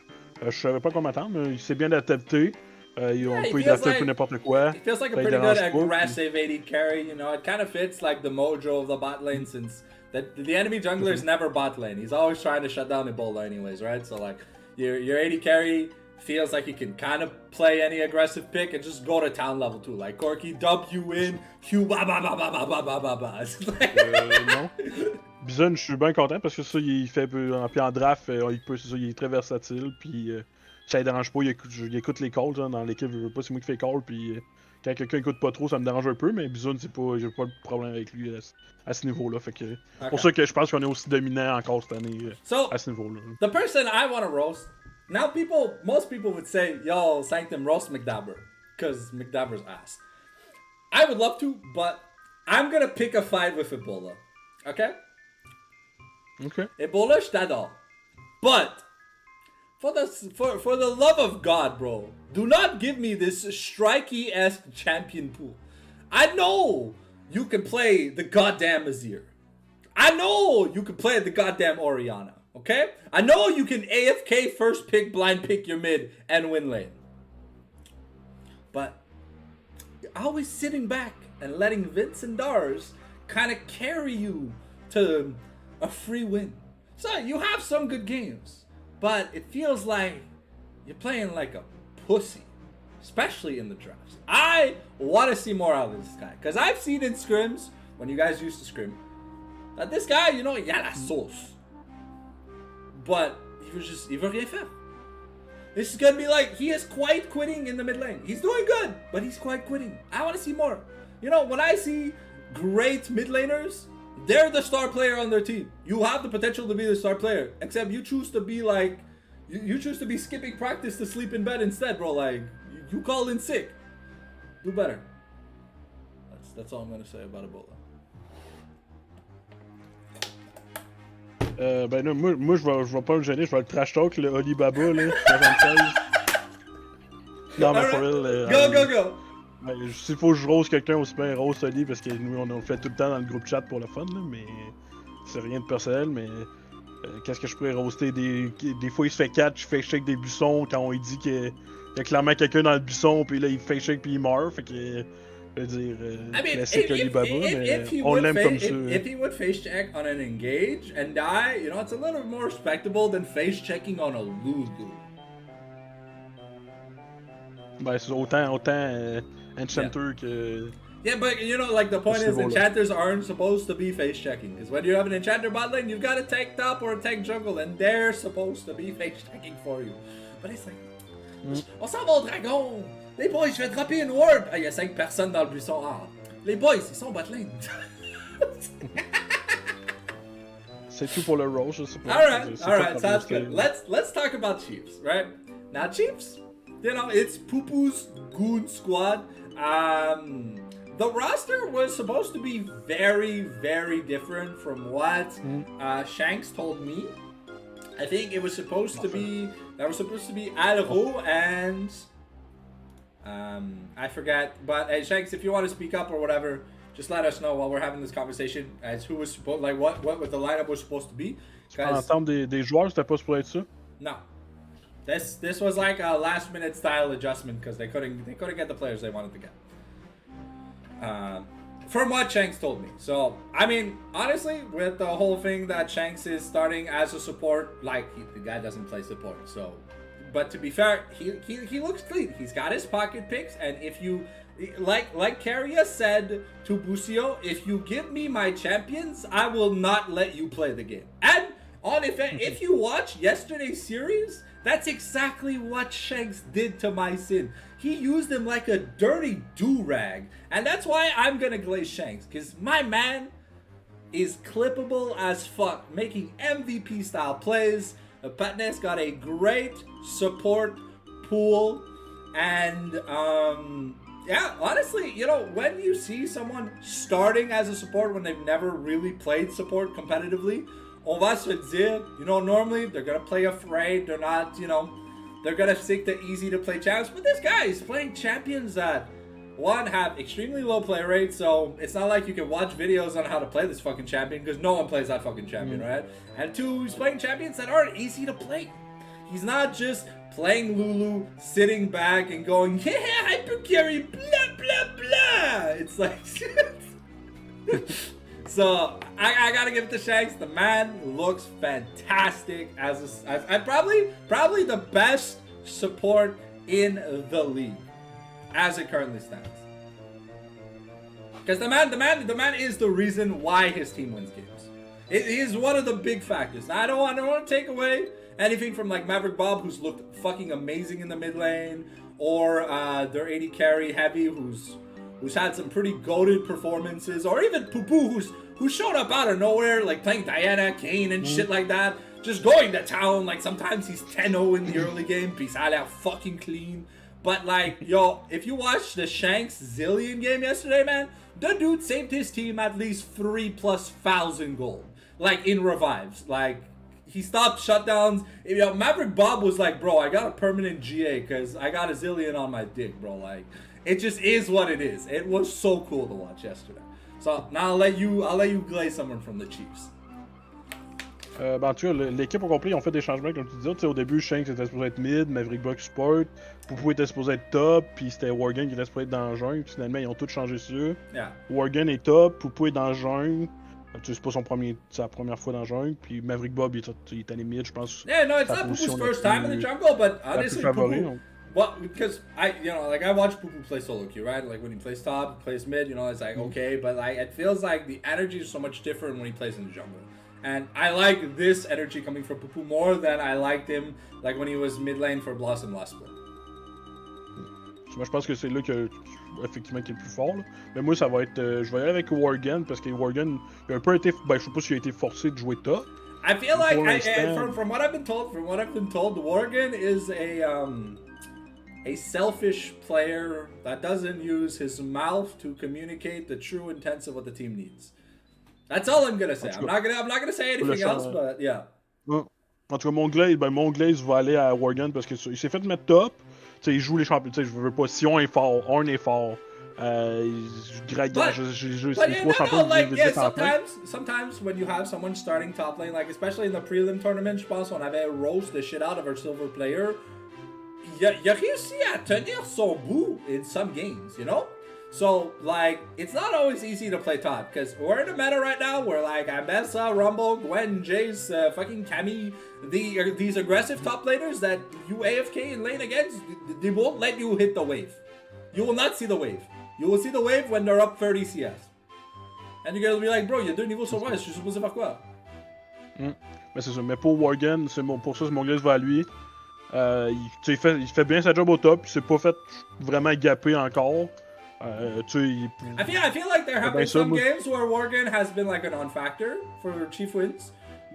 Je savais pas quoi m'attendre, mais il s'est bien adapté. On peut y adapter un peu n'importe quoi. It feels like a pretty good aggressive AD carry, you know. It kind of fits like the mojo of the bot lane since the enemy jungler is never bot lane. He's always trying to shut down Ebola anyways, right? So like your AD carry feels like you can kind of play any aggressive pick and just go to town level too. Like Corky, W in, Q ba ba ba ba ba ba ba ba ba. Non. Bison, je suis bien content parce que ça, il fait puis en draft, il est très versatile, puis ça ne dérange pas, il écoute les calls dans l'équipe, je veux pas, c'est moi qui fais call, puis quand quelqu'un écoute pas trop, ça me dérange un peu, mais Bison, j'ai pas de problème avec lui à ce niveau-là, fait que c'est pour ça que je pense qu'on est aussi dominant encore cette année à ce niveau-là. The person I want to roast, now most people would say, yo, Sanctum, roast McDabber, because McDabber's ass. I would love to, but I'm gonna pick a fight with Ebola, okay? Okay. Ebola, je t'adore. But, for the love of God, bro, do not give me this strikey-esque champion pool. I know you can play the goddamn Azir. I know you can play the goddamn Orianna, okay? I know you can AFK first pick, blind pick your mid, and win lane. But, you're always sitting back and letting Vince and Dars kind of carry you to a free win. So you have some good games, but it feels like you're playing like a pussy, especially in the drafts. I want to see more out of this guy, because I've seen in scrims, when you guys used to scrim, that this guy, you know, il a la sauce. But il veut rien faire. This is gonna be like, he is quite quitting in the mid lane. He's doing good, but he's quite quitting. I want to see more. You know, when I see great mid laners, they're the star player on their team. You have the potential to be the star player, except you choose to be like, you choose to be skipping practice to sleep in bed instead, bro. Like, you call in sick. Do better. That's all I'm gonna say about Ebola. Ben non, moi je vais pas me gêner, je vais le trash talk, le Alibaba, là, 76. Non, mais pour elle. Go! Ben, s'il faut que je rose quelqu'un, aussi bien rose Oli, parce que nous on le fait tout le temps dans le groupe chat pour le fun, là, mais c'est rien de personnel, mais qu'est-ce que je pourrais roaster? Des fois il se fait catch, il fait shake des buissons quand on lui dit qu'il y a clairement quelqu'un dans le buisson, puis là il fait shake puis il meurt, fait que je veux dire, classique Alibaba, mais on l'aime comme ça. If he would face check on an engage and die, you know, it's a little more respectable than face checking on a Lulu. Ben c'est autant Enchanter que... Yeah, but you know, like the point is, enchanters aren't supposed to be face checking, because when you have an enchanter bot lane, you've got to take top or take jungle, and they're supposed to be face checking for you. But it's like, on s'en va au dragon! Les boys, je vais dropper une ward! Ah, il y a 5 personnes dans le buisson. Ah, les boys, ils sont bot lane. C'est tout pour le Rose, je sais pas. Alright, sounds good. Let's talk about Chiefs, right? Now, Chiefs, you know, it's Poo-Poo's Goon Squad. The roster was supposed to be very, very different from what Shanks told me. I think it was supposed to be Alro and I forget. But hey, Shanks, if you want to speak up or whatever, just let us know while we're having this conversation as who was supposed, like what the lineup was supposed to be. En termes des joueurs, c'était pas supposé être ça? No. This was like a last minute style adjustment because they couldn't get the players they wanted to get. From what Shanks told me. So, I mean, honestly, with the whole thing that Shanks is starting as a support, like, the guy doesn't play support, so... But to be fair, he looks clean. He's got his pocket picks, and if you... Like Carrier said to Busio, if you give me my champions, I will not let you play the game. And, if you watch yesterday's series, that's exactly what Shanks did to my Sin. He used him like a dirty do-rag. And that's why I'm gonna glaze Shanks. Because my man, is clippable as fuck, making MVP style plays. Patnes got a great support pool, and yeah, honestly, you know, when you see someone starting as a support when they've never really played support competitively, on va se dire, you know, normally they're gonna play afraid, they're not, you know, they're gonna stick to easy to play champs, but this guy is playing champions that, one, have extremely low play rates, so it's not like you can watch videos on how to play this fucking champion, because no one plays that fucking champion, right? And two, he's playing champions that aren't easy to play. He's not just playing Lulu, sitting back and going, yeah, hyper carry, blah, blah, blah. It's like, so I gotta give it to Shanks. The man looks fantastic as probably the best support in the league as it currently stands. Because the man is the reason why his team wins games. It is one of the big factors. I don't want to take away anything from like Maverick Bob, who's looked fucking amazing in the mid lane, or their AD carry Heavy, who's had some pretty goated performances, or even Poopoo, who showed up out of nowhere, like playing Diana, Kane, and shit like that, just going to town. Like sometimes he's 10-0 in the early game, Pisala fucking clean. But like, yo, if you watch the Shanks Zillion game yesterday, man, the dude saved his team at least 3,000+ gold, like in revives, like. He stopped shutdowns. You know, Maverick Bob was like, bro, I got a permanent GA because I got a zillion on my dick, bro. Like, it just is what it is. It was so cool to watch yesterday. So now I'll let you glaze someone from the Chiefs. Ben, en tout cas, l'équipe au complet, ils ont fait des changements, comme tu disais. Au début, Shanks était supposé être mid, Maverick Bob support, Poupou était supposé être top, puis c'était Worgen qui était supposé être dans le jungle. Puis finalement, ils ont tout changé sur. Yeah. Worgen est top, Poupou est dans le jungle. C'est pas sa première fois dans le jungle, puis Maverick Bob, il est allé mid, je pense. Yeah, no, it's not Poopoo's first time in the jungle, but honestly, Poopoo, well, because I watch Poopoo play solo queue, right? Like when he plays top, he plays mid, you know, it's like okay, but like it feels like the energy is so much different when he plays in the jungle. And I like this energy coming from Poopoo more than I liked him like when he was mid lane for Blossom last split. Moi, je pense que c'est là que effectivement qui est le plus fort. Là. Mais moi, ça va être. Je vais aller avec Worgen parce que Worgen, il a un peu été. Ben, je sais pas s'il a été forcé de jouer top. I feel like, from what I've been told, Worgen is a selfish player that doesn't use his mouth to communicate the true intents of what the team needs. That's all I'm gonna say. I'm not gonna say anything else, but yeah. En tout cas, mon Glaze va aller à Worgen parce que il s'est fait mettre top. Tu sais, il joue les champions. Tu sais, je veux pas. Si on est fort, sometimes when you have someone starting top lane, like especially in the prelim tournament, je pense on avait roast the shit out of our silver player. Il a réussi à tenir son bout in some games, you know? So, like, it's not always easy to play top, because we're in a meta right now where, like, Ambessa, Rumble, Gwen, Jace, fucking Cammy, these aggressive top laners that you AFK in lane against, they won't let you hit the wave. You will not see the wave. You will see the wave when they're up 30 CS. And you're gonna be like, bro, il y a 2 niveaux sur moi, je suis supposé faire quoi? Mais c'est ça, mais pour Worgen, pour ça, mon gars va à lui. Il fait bien sa job au top, il s'est pas fait vraiment gapper encore. I feel like there have been some games where Worgen has been like a non-factor for Chief wins,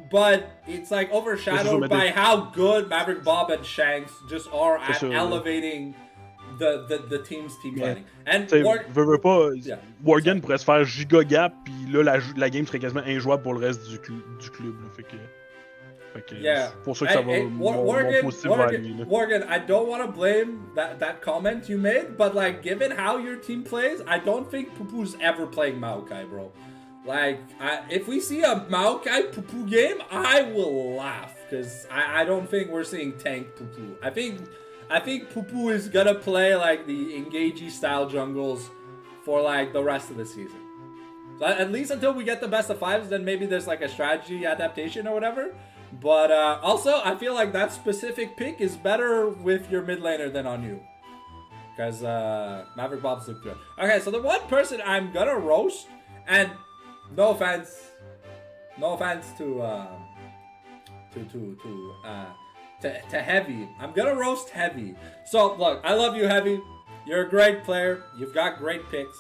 but it's like overshadowed by how good Maverick Bob and Shanks just are at elevating the team's team planning. And Worgen pourrait se faire giga gap, puis là la game serait quasiment injouable pour le reste du club. Là, fait que c'est pour ça que ça va mon positif vers lui. Worgen, I don't want to blame that comment you made, but like given how your team plays, I don't think Poopoo's ever playing Maokai, bro. Like if we see a Maokai Poopoo game, I will laugh because I don't think we're seeing tank Poopoo. I think Poopoo is gonna play like the engagey style jungles for like the rest of the season. So at least until we get the best of 5s, then maybe there's like a strategy adaptation or whatever. But also, I feel like that specific pick is better with your mid laner than on you. Because Maverick Bobs look good. Okay, so the one person I'm gonna roast, and no offense to Heavy. I'm gonna roast Heavy. So look, I love you, Heavy. You're a great player. You've got great picks.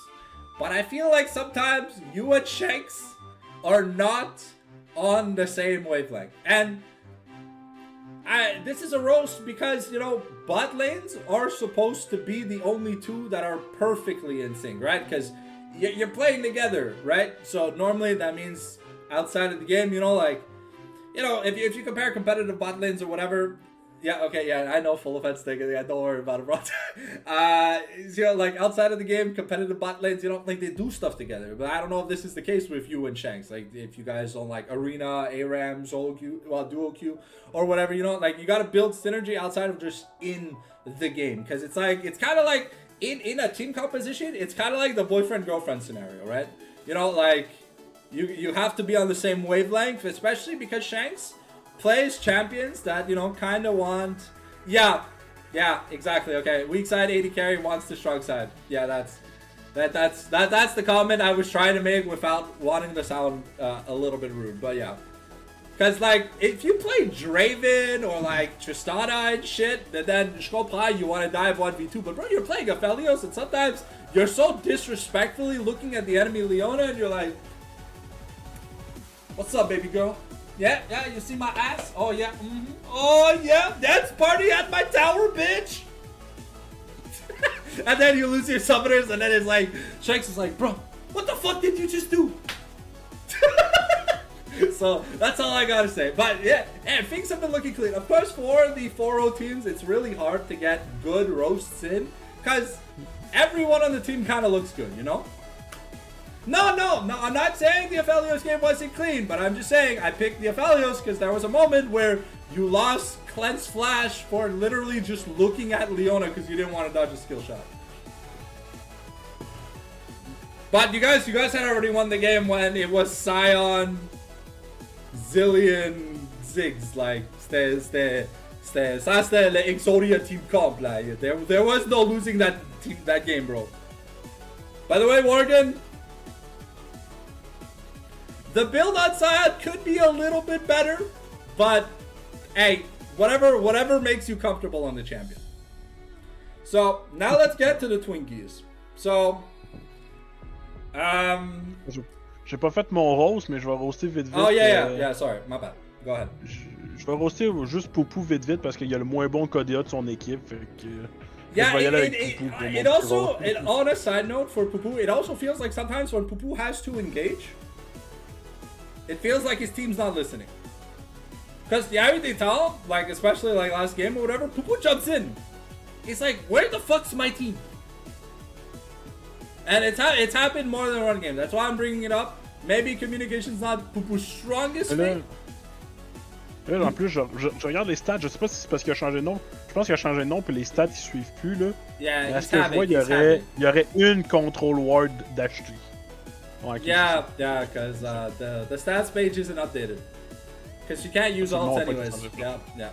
But I feel like sometimes you and Shanks are not on the same wavelength. And this is a roast because, you know, bot lanes are supposed to be the only two that are perfectly in sync, right? Because you're playing together, right? So normally that means outside of the game, you know, like, you know, if you compare competitive bot lanes or whatever, yeah, okay, yeah, I know, full offense thing, yeah, don't worry about it, bro. You know, like, outside of the game, competitive bot lanes, you know, like, they do stuff together, but I don't know if this is the case with you and Shanks, like, if you guys don't like Arena, ARAM, solo queue, well, duo queue, or whatever, you know, like, you gotta build synergy outside of just in the game, because it's like, it's kind of like, in a team composition, it's kind of like the boyfriend-girlfriend scenario, right? You know, like, you have to be on the same wavelength, especially because Shanks plays champions that, you know, kind of want... Yeah, exactly. Okay, weak side AD carry wants the strong side. Yeah, that's the comment I was trying to make without wanting to sound a little bit rude. But yeah, because like if you play Draven or like Tristana and shit, then you want to dive 1v2. But bro, you're playing Aphelios, and sometimes you're so disrespectfully looking at the enemy Leona, and you're like, "What's up, baby girl? Yeah, you see my ass? Oh, yeah, Oh, yeah, dance party at my tower, bitch!" And then you lose your summoners, and then it's like, Shanks is like, "Bro, what the fuck did you just do?" So, that's all I gotta say. But, yeah, and things have been looking clean. Of course, for the 4-0 teams, it's really hard to get good roasts in, because everyone on the team kind of looks good, you know? No, I'm not saying the Aphelios game wasn't clean, but I'm just saying I picked the Aphelios because there was a moment where you lost Cleanse Flash for literally just looking at Leona because you didn't want to dodge a skill shot. But you guys had already won the game when it was Scion, Zillion, Ziggs, like, ça c'était le Exodia team comp, like, there was no losing that game, bro. By the way, Morgan, the build on Scion could be a little bit better, but hey, whatever makes you comfortable on the champion. So now let's get to the Twinkies. So, j'ai pas fait mon roast, mais je vais roaster vite. Oh yeah, sorry, my bad. Go ahead. Je vais roaster juste Poupou vite parce qu'il y a le moins bon KDA de son équipe, fait que. Yeah, it also, on a side note for Poupou, it also feels like sometimes when Poupou has to engage, it feels like his team's not listening. Because every time, like, especially like last game or whatever, Poupou jumps in. He's like, where the fuck's my team? And it's happened more than one game. That's why I'm bringing it up. Maybe communication's not Poupou's strongest thing. Là, en plus, je regarde les stats, je sais pas si c'est parce qu'il a changé de nom. Je pense qu'il a changé de nom, puis les stats ils suivent plus, là. Yeah, à ce que je vois, il y aurait une control ward d'acheter. Ouais, yeah, because the stats page isn't updated. Because you can't use alts anyways. Yeah.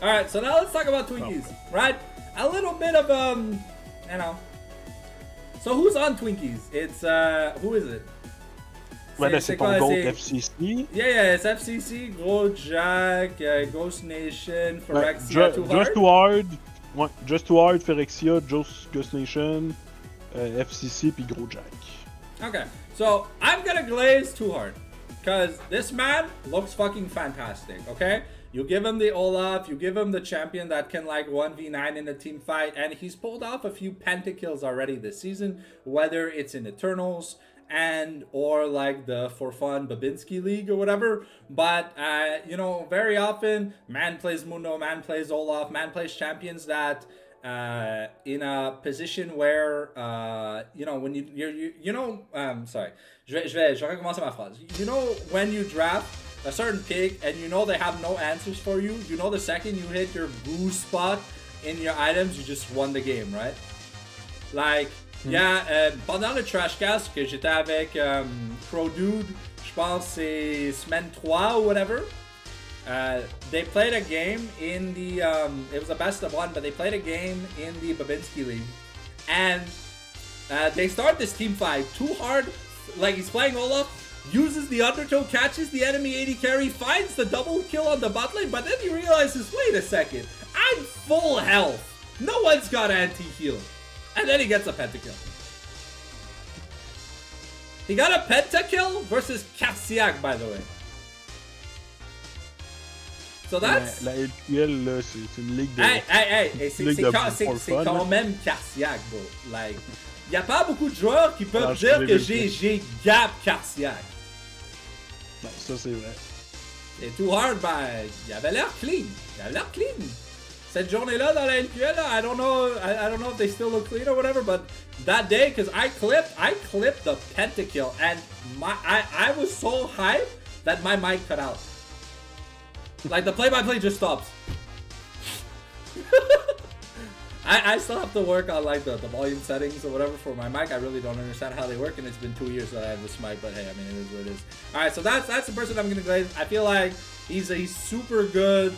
Alright, so now let's talk about Twinkies, right? A little bit of, you know. So who's on Twinkies? It's, who is it? Ouais, ben c'est ton Gold FCC. Yeah, it's FCC, Gros Jack, Ghost Nation, Phyrexia, Too Hard. Just Too Hard. Ouais, Just Too Hard, Phyrexia, Ghost Nation, FCC, puis Gros Jack. Okay, so I'm gonna glaze Too Hard. Because this man looks fucking fantastic, okay? You give him the Olaf, you give him the champion that can like 1v9 in a team fight, and he's pulled off a few pentakills already this season, whether it's in Eternals, and or like the for fun Babinski League or whatever. But you know, very often man plays Mundo, man plays Olaf, man plays champions that in a position where you know, when you know, sorry, je vais recommencer ma phrase. You know, when you draft a certain pick and you know they have no answers for you, you know the second you hit your boost spot in your items, you just won the game, right? Like, yeah, pendant le Trashcast que j'étais avec Pro Dude, je pense c'est semaine 3 or whatever, they played a game in the, it was a best of one, but they played a game in the Babinski League. And they start this team fight. Too Hard, like he's playing Olaf, uses the undertow, catches the enemy AD carry, finds the double kill on the bot lane, but then he realizes, wait a second, I'm full health. No one's got anti-heal. And then he gets a pentakill. He got a pentakill versus Carsiac, by the way. So that's... La LQL, là, c'est une ligue de... Hey, c'est quand même Carsiac, bro. Like, y a pas beaucoup de joueurs qui peuvent dire que j'ai gap Carsiac. Non, ça c'est vrai. Et Too Hard, ben, il avait l'air clean. Cette journée-là dans la LQL, I don't know if they still look clean or whatever, but that day, because I clipped the pentakill, and I was so hyped that my mic cut out. Like, the play-by-play just stops. I still have to work on, like, the volume settings or whatever for my mic. I really don't understand how they work, and it's been 2 years that I have this mic, but hey, I mean, it is what it is. Alright, so that's the person I'm gonna glaze. I feel like he's super good.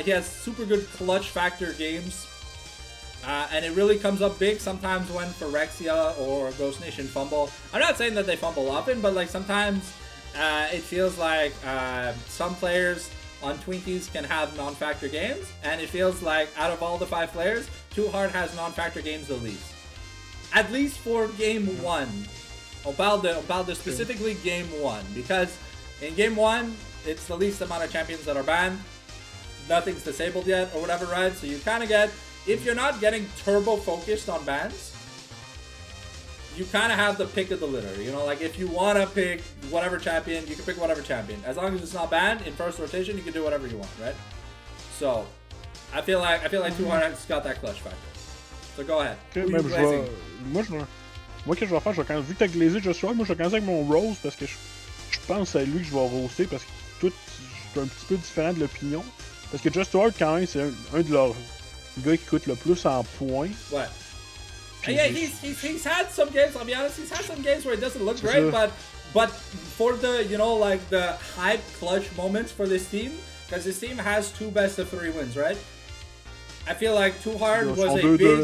He has super good clutch factor games. And it really comes up big sometimes when Phyrexia or Ghost Nation fumble. I'm not saying that they fumble often, but, like, sometimes it feels like some players on Twinkies can have non-factor games, and it feels like out of all the 5 players, Too Hard has non-factor games the least. At least for game 1. About the specifically game 1, because in game 1, it's the least amount of champions that are banned. Nothing's disabled yet or whatever, right? So you kind of get, if you're not getting turbo focused on bans, you kind of have the pick of the litter. You know, like if you want to pick whatever champion, you can pick whatever champion. As long as it's not banned in first rotation, you can do whatever you want, right? So I feel like Too Hard has got that clutch factor. So go ahead. Okay, moi, que je vais faire, vu que t'as glazé Joshua, moi je vais commencer avec mon Rose parce que je pense à lui que je vais roaster parce que tout, je suis un petit peu différent de l'opinion. Parce que Just Hard, quand même, c'est un de leurs gars qui coûte le plus en points. Ouais. Yeah, he's had some games, I'll be honest, he's had some games where it doesn't look great, but for the, you know, like the hype clutch moments for this team, because this team has 2 best-of-3 wins, right? I feel like Too Hard was a big,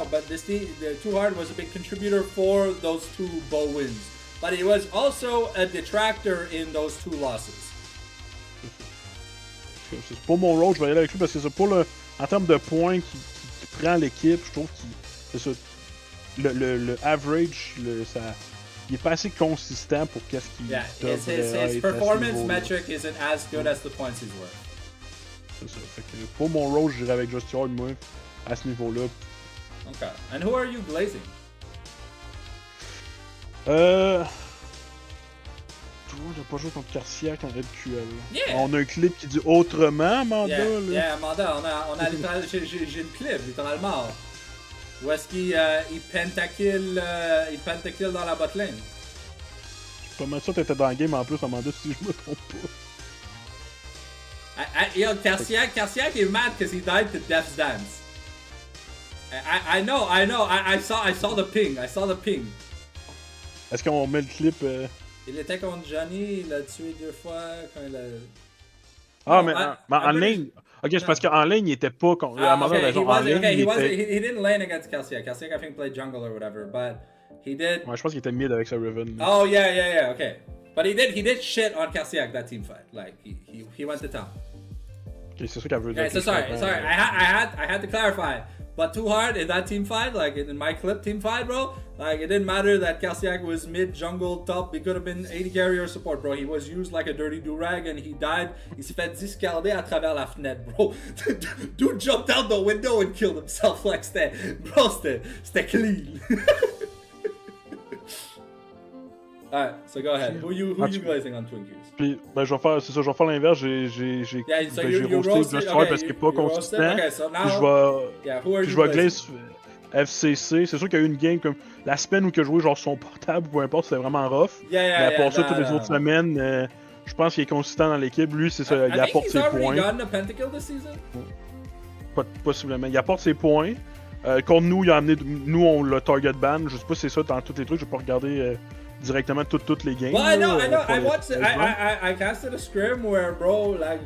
but this team, Too Hard was a big contributor for those 2 bow wins. But he was also a detractor in those 2 losses. C'est pas mon rôle, je vais y aller avec lui parce que c'est pas le, en termes de points qui prend l'équipe, je trouve qu'il, c'est ça, le average, il est pas assez consistant pour qu'est-ce qu'il devrait his performance metric isn't as good as the points he's worth. C'est ça, fait que pour mon rôle, j'irai avec Just Hard, moi, à ce niveau-là. Okay, and who are you glazing? J'ai pas joué contre Carsiac en LQL. Yeah. On a un clip qui dit autrement, Amanda. Yeah, Amanda, on a littéralement, j'ai une clip, littéralement. Où est-ce qu'il pentakill dans la botlane? Je suis pas mal sûr que t'étais dans le game en plus, Amanda, si je me trompe pas. Yo, Carsiac is mad because he died to Death's Dance. I know, I saw the ping, Est-ce qu'on met le clip? Il était contre Johnny, il l'a tué 2 fois quand il a... Ah, mais en ligne... Ok, c'est parce qu'en ligne, il était pas contre... He didn't lane against Carsiac. Carsiac, I think, played jungle or whatever, but he did... Ouais, je pense qu'il était mid avec sa Riven. Oh, yeah, okay. But he did shit on Carsiac, that team fight. Like, he went to town. Ok, c'est ça qu'elle veut dire. Okay, so sorry, I had to clarify. But Too Hard in that team fight, like in my clip team fight, bro, like it didn't matter that Carsiac was mid, jungle, top. He could have been 80 carry or support, bro. He was used like a dirty do-rag and he died. Il s'est fait discarder à travers la fenêtre, bro. Dude jumped out the window and killed himself like that. Bro, c'était clean. Alright, so go ahead. Who you glazing on Twinkies? Puis, ben, je vais faire l'inverse. J'ai roasté Just Hard parce qu'il est pas consistant. Okay, so now, je vais glaze FCC. C'est sûr qu'il y a eu une game comme la semaine où il a joué genre son portable ou peu importe, c'était vraiment rough. Mais à part ça, toutes les autres semaines, je pense qu'il est consistant dans l'équipe. Lui, c'est ça, il apporte ses points. Possiblement. Il apporte ses points. Contre nous, il a amené. Nous, on l'a target ban. Je sais pas si c'est ça dans tous les trucs. Je vais pas regarder directement toutes les games. Well, I know. I watched it. I casted a scrim where, bro, like,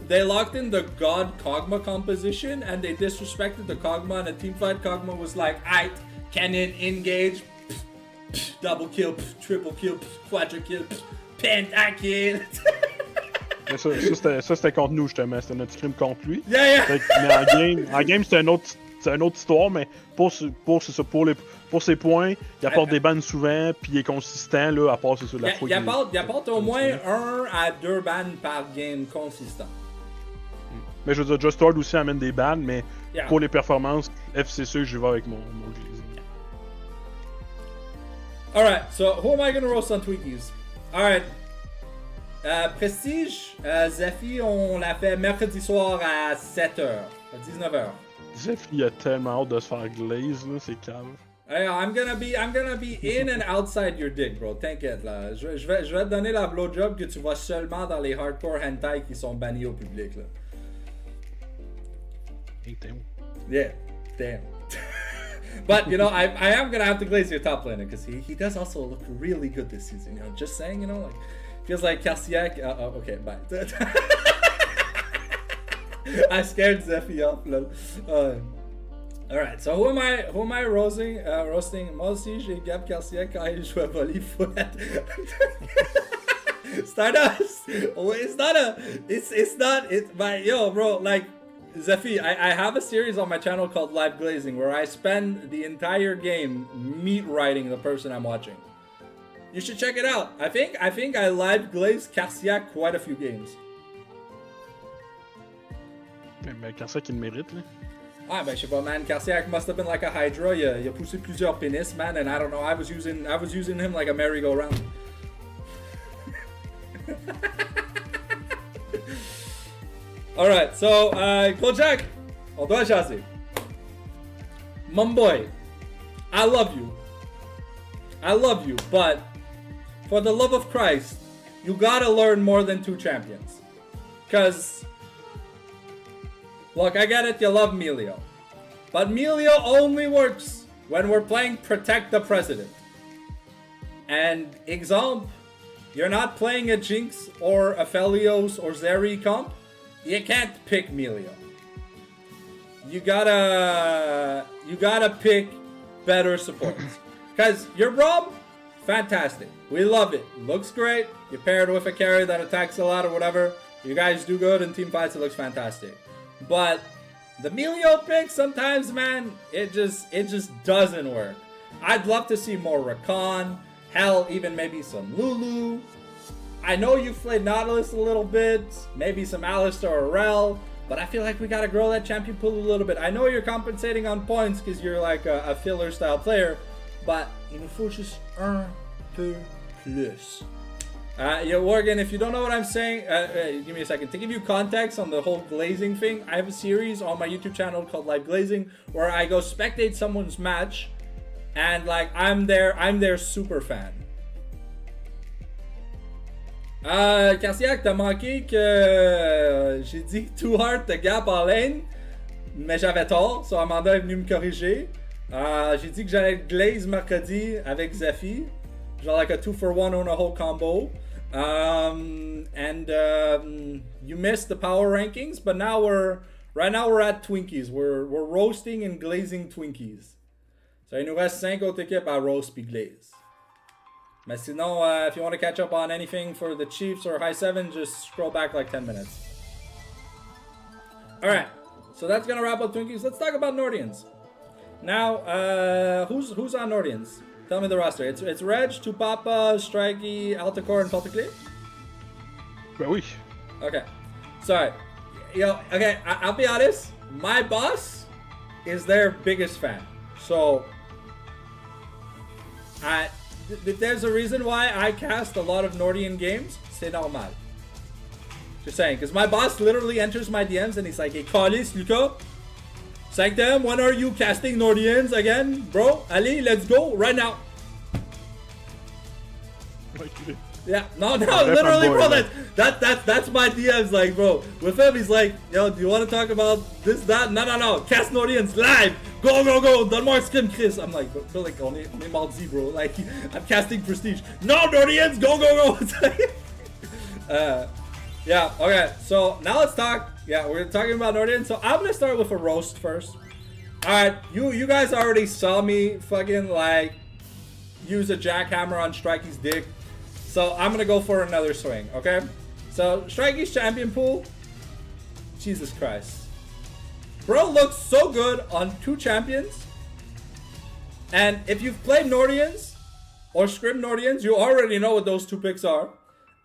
they locked in the God Kog'Maw composition and they disrespected the Kog'Maw and the teamfight Kog'Maw was like, aight, cannon, engage, double kill, triple kill, quadra kill, pentakill. Ça c'était contre nous justement, c'était notre scrim contre lui. Yeah. Mais en game c'était un autre c'est une autre histoire, mais pour ses points, il apporte des bans souvent, puis il est consistant, là, à part c'est ça, la fois il apporte au moins 1 à 2 bans par game consistant. Mais je veux dire, Just Lord aussi amène des bans, mais pour les performances, FCC, je vais avec mon glazing. Alright, so who am I gonna roast on Twinkies? Alright. Prestige, Zephy, on l'a fait mercredi soir à 7h, à 19h. Zephy a tellement hâte de se faire glaze, là, c'est calme. Hey, I'm gonna be in and outside your dick, bro. T'inquiète, là. Je vais te donner la blowjob que tu vois seulement dans les hardcore hentai qui sont bannis au public, là. Hey, damn. Yeah, damn. But, you know, I am gonna have to glaze your top laner, because he does also look really good this season, you know. Just saying, you know, like... Feels like Karsiak. Okay, bye. I scared Zephy off. All right. So who am I roasting? Moi aussi, j'ai Gab Karsiak quand il jouait à Volleyfoot. Stardust. Oh, it's not. But yo, bro, like Zephy, I have a series on my channel called Live Glazing where I spend the entire game meat writing the person I'm watching. You should check it out. I think I live glazed Karsiak quite a few games. Mais Karsiak, il le mérite, là. Ah, ben je sais pas, man. Karsiak must have been like a Hydra. Il a poussé plusieurs pénis, man, and I don't know. I was using him like a merry-go-round. Alright, so, Kojak, on doit chasser. Mumboy, I love you, but for the love of Christ, you gotta learn more than 2 champions. Cause, look, I get it, you love Melio. But Melio only works when we're playing Protect the President. And, example, you're not playing a Jinx or a Felios or Zeri comp, you can't pick Melio. You gotta pick better supports. Cause your Braum, fantastic. We love it. Looks great. You pair it with a carry that attacks a lot or whatever. You guys do good in team fights. It looks fantastic. But the Melio pick sometimes, man, it just doesn't work. I'd love to see more Rakan. Hell, even maybe some Lulu. I know you've played Nautilus a little bit. Maybe some Alistar or Rel. But I feel like we gotta grow that champion pool a little bit. I know you're compensating on points because you're like a filler style player. But il nous faut juste un peu plus. Yo, Morgan, if you don't know what I'm saying, give me a second. To give you context on the whole glazing thing, I have a series on my YouTube channel called Live Glazing where I go spectate someone's match and like I'm their super fan. Karsiak, t'as manqué que j'ai dit too hard to gap en lane, mais j'avais tort, so Amanda est venue me corriger. J'ai dit que j'allais glaze mercredi avec Zephy, genre like a 2-for-1 on a whole combo. You missed the power rankings, but now right now we're at Twinkies. We're roasting and glazing Twinkies. So il nous reste 5 autres équipes à roast puis glaze. Mais sinon, if you want to catch up on anything for the Chiefs or High 7, just scroll back like 10 minutes. Alright, so that's gonna wrap up Twinkies. Let's talk about Nordians. Now, who's on Nordians? Tell me the roster. It's Reg, Tupapa, Strikey, Altacore, and Pelticlé? Ben oui. Okay. Sorry. Okay, I'll be honest. My boss is their biggest fan. So, there's a reason why I cast a lot of Nordian games. C'est normal. Just saying. Because my boss literally enters my DMs and he's like, hey, Callis, Luca. Sanctum, when are you casting Nordians again? Bro, Ali, let's go right now. Yeah, no, literally, bro, that's my DMs, like, bro. With him, he's like, yo, do you want to talk about this, that? No, cast Nordians live. Go, donne-moi un skin, Chris. I'm like, bro, like, on est mardi, bro. Like, I'm casting Prestige. No, Nordians, go. Yeah, okay, so now let's talk. Yeah, we're talking about Nordians. So I'm gonna start with a roast first. Alright, you guys already saw me fucking, like, use a jackhammer on Strikey's dick. So I'm gonna go for another swing, okay? So Strikey's champion pool, Jesus Christ. Bro looks so good on 2 champions. And if you've played Nordians or Scrim Nordians, you already know what those 2 picks are.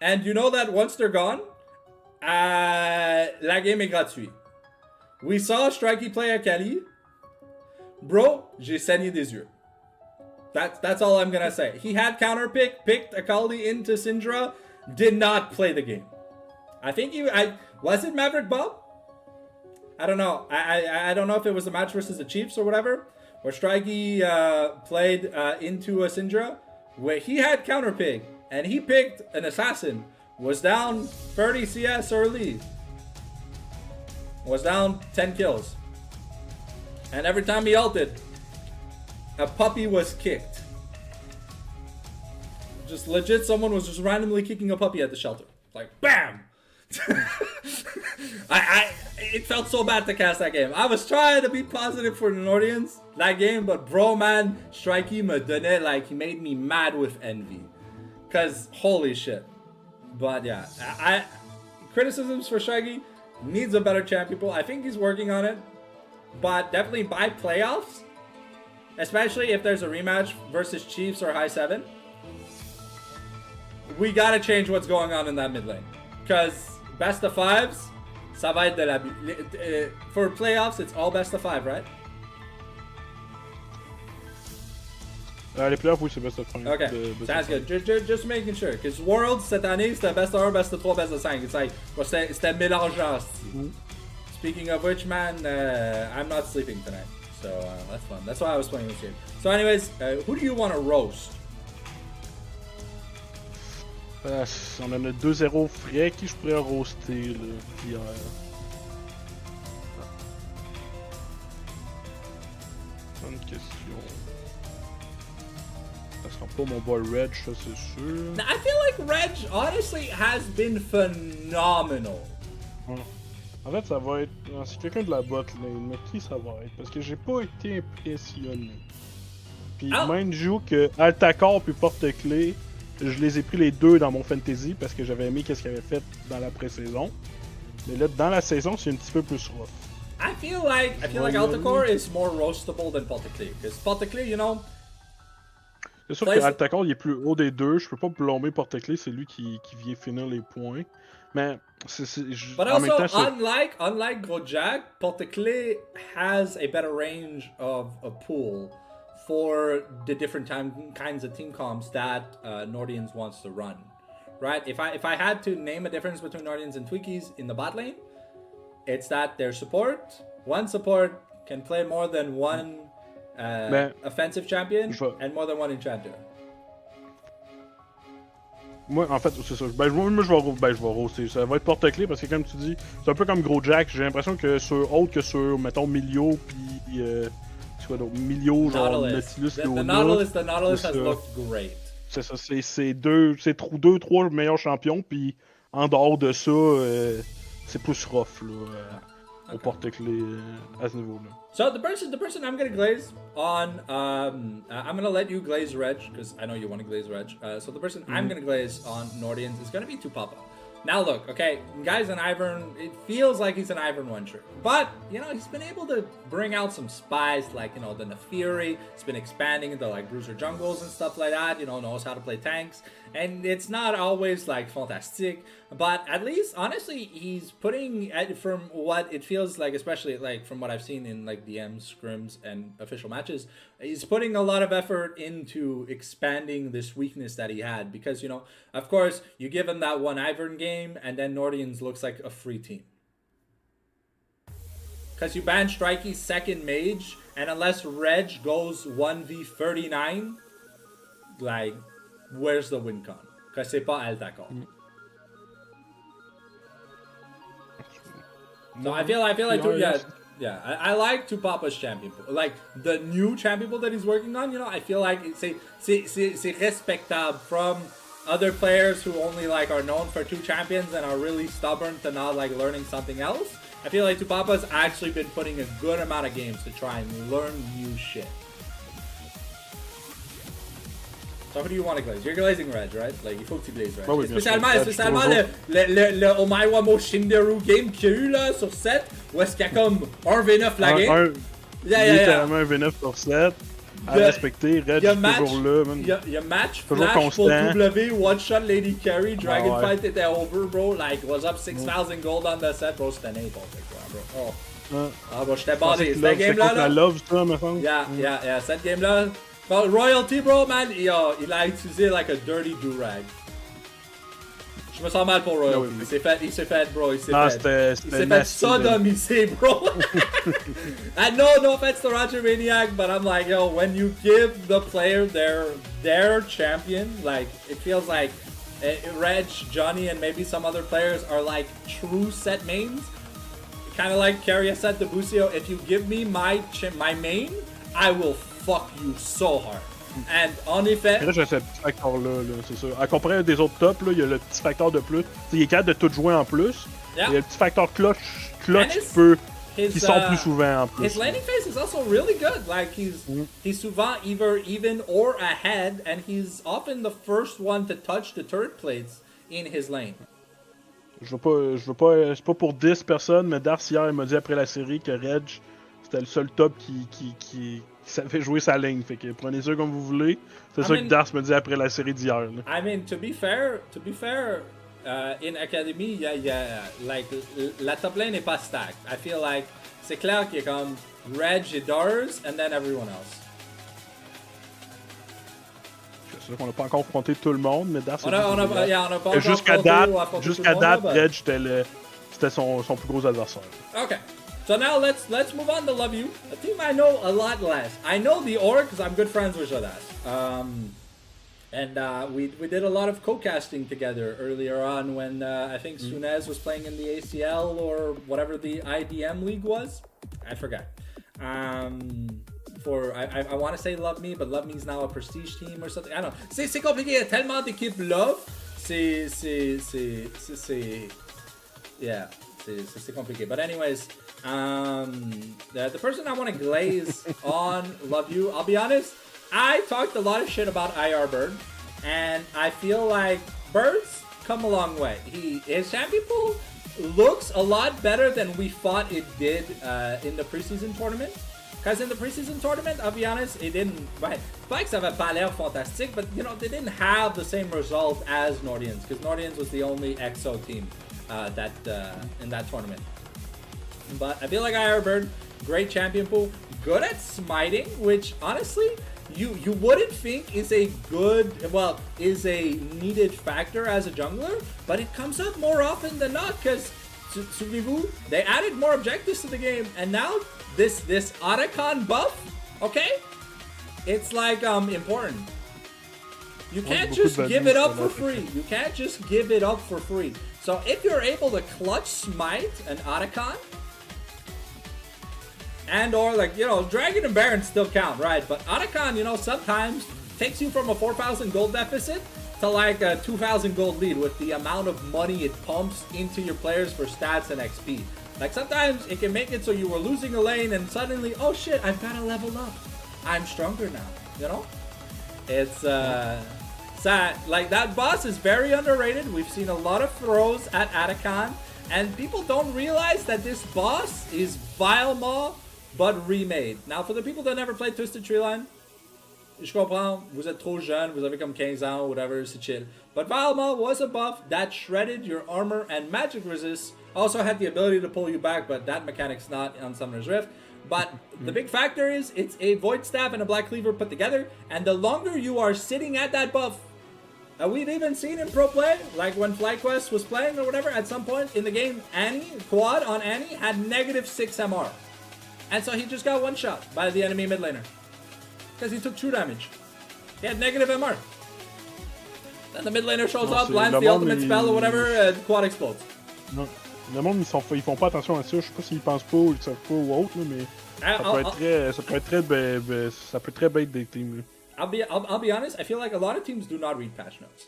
And you know that once they're gone, la game est gratuite. We saw Strikey play a Kali. Bro, j'ai saigné des yeux. That's all I'm gonna say. He had counter picked Akali into Syndra, did not play the game. I think was it Maverick Bob? I don't know. I don't know if it was a match versus the Chiefs or whatever, where Strikey played into a Syndra, where he had counter pick, and he picked an assassin, was down 30 CS early, was down 10 kills. And every time he ulted, a puppy was kicked. Just legit, someone was just randomly kicking a puppy at the shelter. Like, BAM! It felt so bad to cast that game. I was trying to be positive for the Nordians that game, but bro, man, Strikey me donnait, like, he made me mad with envy. Cause holy shit. But yeah, criticisms for Strikey, needs a better champion pool. I think he's working on it, but definitely by playoffs, especially if there's a rematch versus Chiefs or High 7, we gotta change what's going on in that mid lane. Because best of 5s, ça va être de la... for playoffs, it's all best of 5, right? Les playoffs, oui, c'est best of 5. Okay, sounds good. Just making sure. Because Worlds, cette année, c'était best of 1, best of 3, best of 5. It's like, c'était mélangeant. Speaking of which, man, I'm not sleeping tonight. So that's fun. That's why I was playing this game. So anyways, who do you want to roast? On en a 2-0 frais qui je pourrais roaster là, hier. Bonne question. Ça sera pas mon boy Reg, ça c'est sûr. Now, I feel like Reg honestly has been phenomenal. Ouais. En fait, ça va être. C'est quelqu'un de la bot lane, mais qui ça va être? Parce que j'ai pas été impressionné. Puis même joue que Altacor puis Porte-Clés, je les ai pris les deux dans mon fantasy parce que j'avais aimé qu'est-ce qu'il avait fait dans la pré-saison. Mais là, dans la saison, c'est un petit peu plus rough. I feel like Altacor is more roastable than Porte-Clés. Because Porte-Clés, you know. C'est sûr que Altacor il est plus haut des deux. Je peux pas blâmer Porte-Clés, c'est lui qui vient finir les points. Mais But en also, même temps, unlike Grosjack, Porte-Clés has a better range of a pool for the different kinds of team comps that Nordians wants to run, right? If I had to name a difference between Nordians and Twinkies in the bot lane, it's that their one support can play more than one offensive champion and more than one enchanter. Moi, en fait, c'est ça. Moi, je vais roaster. Ça va être porte-clés parce que, comme tu dis, c'est un peu comme Gros Jack. J'ai l'impression que sur autre que sur, mettons, Milio, puis. C'est quoi d'autre? Milio, genre Nautilus, The Nautilus has looked great. C'est ça. C'est deux, trois meilleurs champions, puis en dehors de ça, c'est plus rough, là. Au porte-clés à ce niveau-là. So the person I'm gonna glaze on, I'm gonna let you glaze Reg because I know you want to glaze Reg. So the person I'm gonna glaze on Nordians is gonna be Tupapa. Now look, okay, guy's an Ivern. It feels like he's an Ivern one-trick, but you know he's been able to bring out some spies like the Nefiri. He's been expanding into like bruiser jungles and stuff like that. Knows how to play tanks, and it's not always like fantastic, but at least honestly he's putting from what it feels like, especially like from what I've seen in like DMs, scrims, and official matches, he's putting a lot of effort into expanding this weakness that he had because of course you give him that one Ivern game and then Nordians looks like a free team. Because you ban Strikey's second mage, and unless Reg goes 1v39, like, where's the win con? Because c'est pas Altacor. So I feel like I like Tupapa's champion pool. Like the new champion pool that he's working on, I feel like c'est respectable from other players who only like are known for 2 champions and are really stubborn to not like learning something else. I feel like Tupapa's actually been putting a good amount of games to try and learn new shit. So who do you want to glaze? You're glazing red, right? Like, il faut que tu glazes red. Oh oui, spécialement sûr. le Omaiwamo Shinderu game qu'il y a eu là sur 7, où est-ce qu'il y a comme un V9 la game. Littéralement un V9 sur 7. À respecter, Reg est toujours là. Il y a match flash pour W, one shot Lady Carry, Dragon Fight était over, bro. Like, was up 6,000 gold on the set, bro. C'était n'importe quoi, bro. Oh. Bro, j'étais basé. Cette game-là, là. Love, ça, me semble. Yeah. Cette game-là. Bon, Royalty, bro, man, il a utilisé like a dirty do-rag. Je me sens mal pour Royalty. Il s'est fait, bro. Il s'est fait sodomiser, bro. And no offense to Roger Maniac, but I'm like, yo, when you give the player their champion, like, it feels like Reg, Johnny, and maybe some other players are like true set mains. Kind of like Carrier set Debussio. If you give me my main, I will fuck you so hard. And en effet. Là, j'ai ce petit facteur-là, c'est sûr. À comparer des autres tops, là, il y a le petit facteur de plus. Il est capable de tout jouer en plus. Yeah. Il y a le petit facteur clutch qui sort plus souvent en plus. His laning phase is also really good. Like he's souvent either even or ahead, and he's often the first one to touch the turret plates in his lane. Je veux pas, c'est pas pour 10 personnes, mais Darcy hier m'a dit après la série que Reg c'était le seul top qui savait jouer sa ligne. Fait que prenez ça comme vous voulez. C'est ça que Darcy me dit après la série d'hier. I mean, to be fair, in Academy, like, la top lane n'est pas stacked. I feel like c'est clair qu'il y a comme Reg et Dars, and then everyone else. C'est sûr qu'on n'a pas encore affronté tout le monde, mais Darcy. On a pas encore jusqu'à date, Reg c'était son plus gros adversaire. Okay. So now let's move on to Love You, a team I know a lot less. I know the org because I'm good friends with Jodas. And we did a lot of co-casting together earlier on when I think Sunez was playing in the ACL or whatever the IDM league was. I forgot. I want to say Love Me, but Love Me is now a prestige team or something. I don't know. C'est compliqué. Il y a tellement d'équipes Love. C'est compliqué. But anyways. The person I want to glaze on Love You, I'll be honest, I talked a lot of shit about IR Bird, and I feel like Bird's come a long way. His champion pool looks a lot better than we thought it did in the preseason tournament. Because in the preseason tournament, I'll be honest, it didn't. Right, Spikes have pas l'air fantastic, but you know they didn't have the same result as Nordians, because Nordians was the only EXO team in that tournament. But I feel like IR Bird, great champion pool, good at smiting, which honestly you wouldn't think is a needed factor as a jungler, but it comes up more often than not because souvenez-vous, they added more objectives to the game, and now this Arakan buff, okay, it's like important. You can't just give it up for free. You can't just give it up for free. So if you're able to clutch smite an Arakan, and or like, you know, Dragon and Baron still count, right? But Arakan, you know, sometimes takes you from a 4,000 gold deficit to like a 2,000 gold lead with the amount of money it pumps into your players for stats and XP. Like sometimes it can make it so you were losing a lane and suddenly, oh shit, I've got to level up. I'm stronger now, you know? It's sad. Like that boss is very underrated. We've seen a lot of throws at Arakan, and people don't realize that this boss is Vilemaw but remade. Now, for the people that never played Twisted Treeline, je comprends, vous êtes trop jeune, vous avez comme 15 ans, whatever, c'est chill. But Vilemaw was a buff that shredded your armor and magic resist. Also had the ability to pull you back, but that mechanic's not on Summoner's Rift. But the big factor is it's a Void Staff and a Black Cleaver put together, and the longer you are sitting at that buff, we've even seen in pro play, like when FlyQuest was playing or whatever, at some point in the game, Quad on Annie had -6 MR. And so he just got one shot by the enemy mid laner. Because he took true damage. He had negative MR. Then the mid laner shows up, lands the ultimate spell or whatever, and Quad explodes. Non. Le monde, ils font pas attention à ça. Je sais pas s'ils pensent pas ou ils savent pas ou autre, mais ça peut très bête des teams. I'll be honest, I feel like a lot of teams do not read patch notes.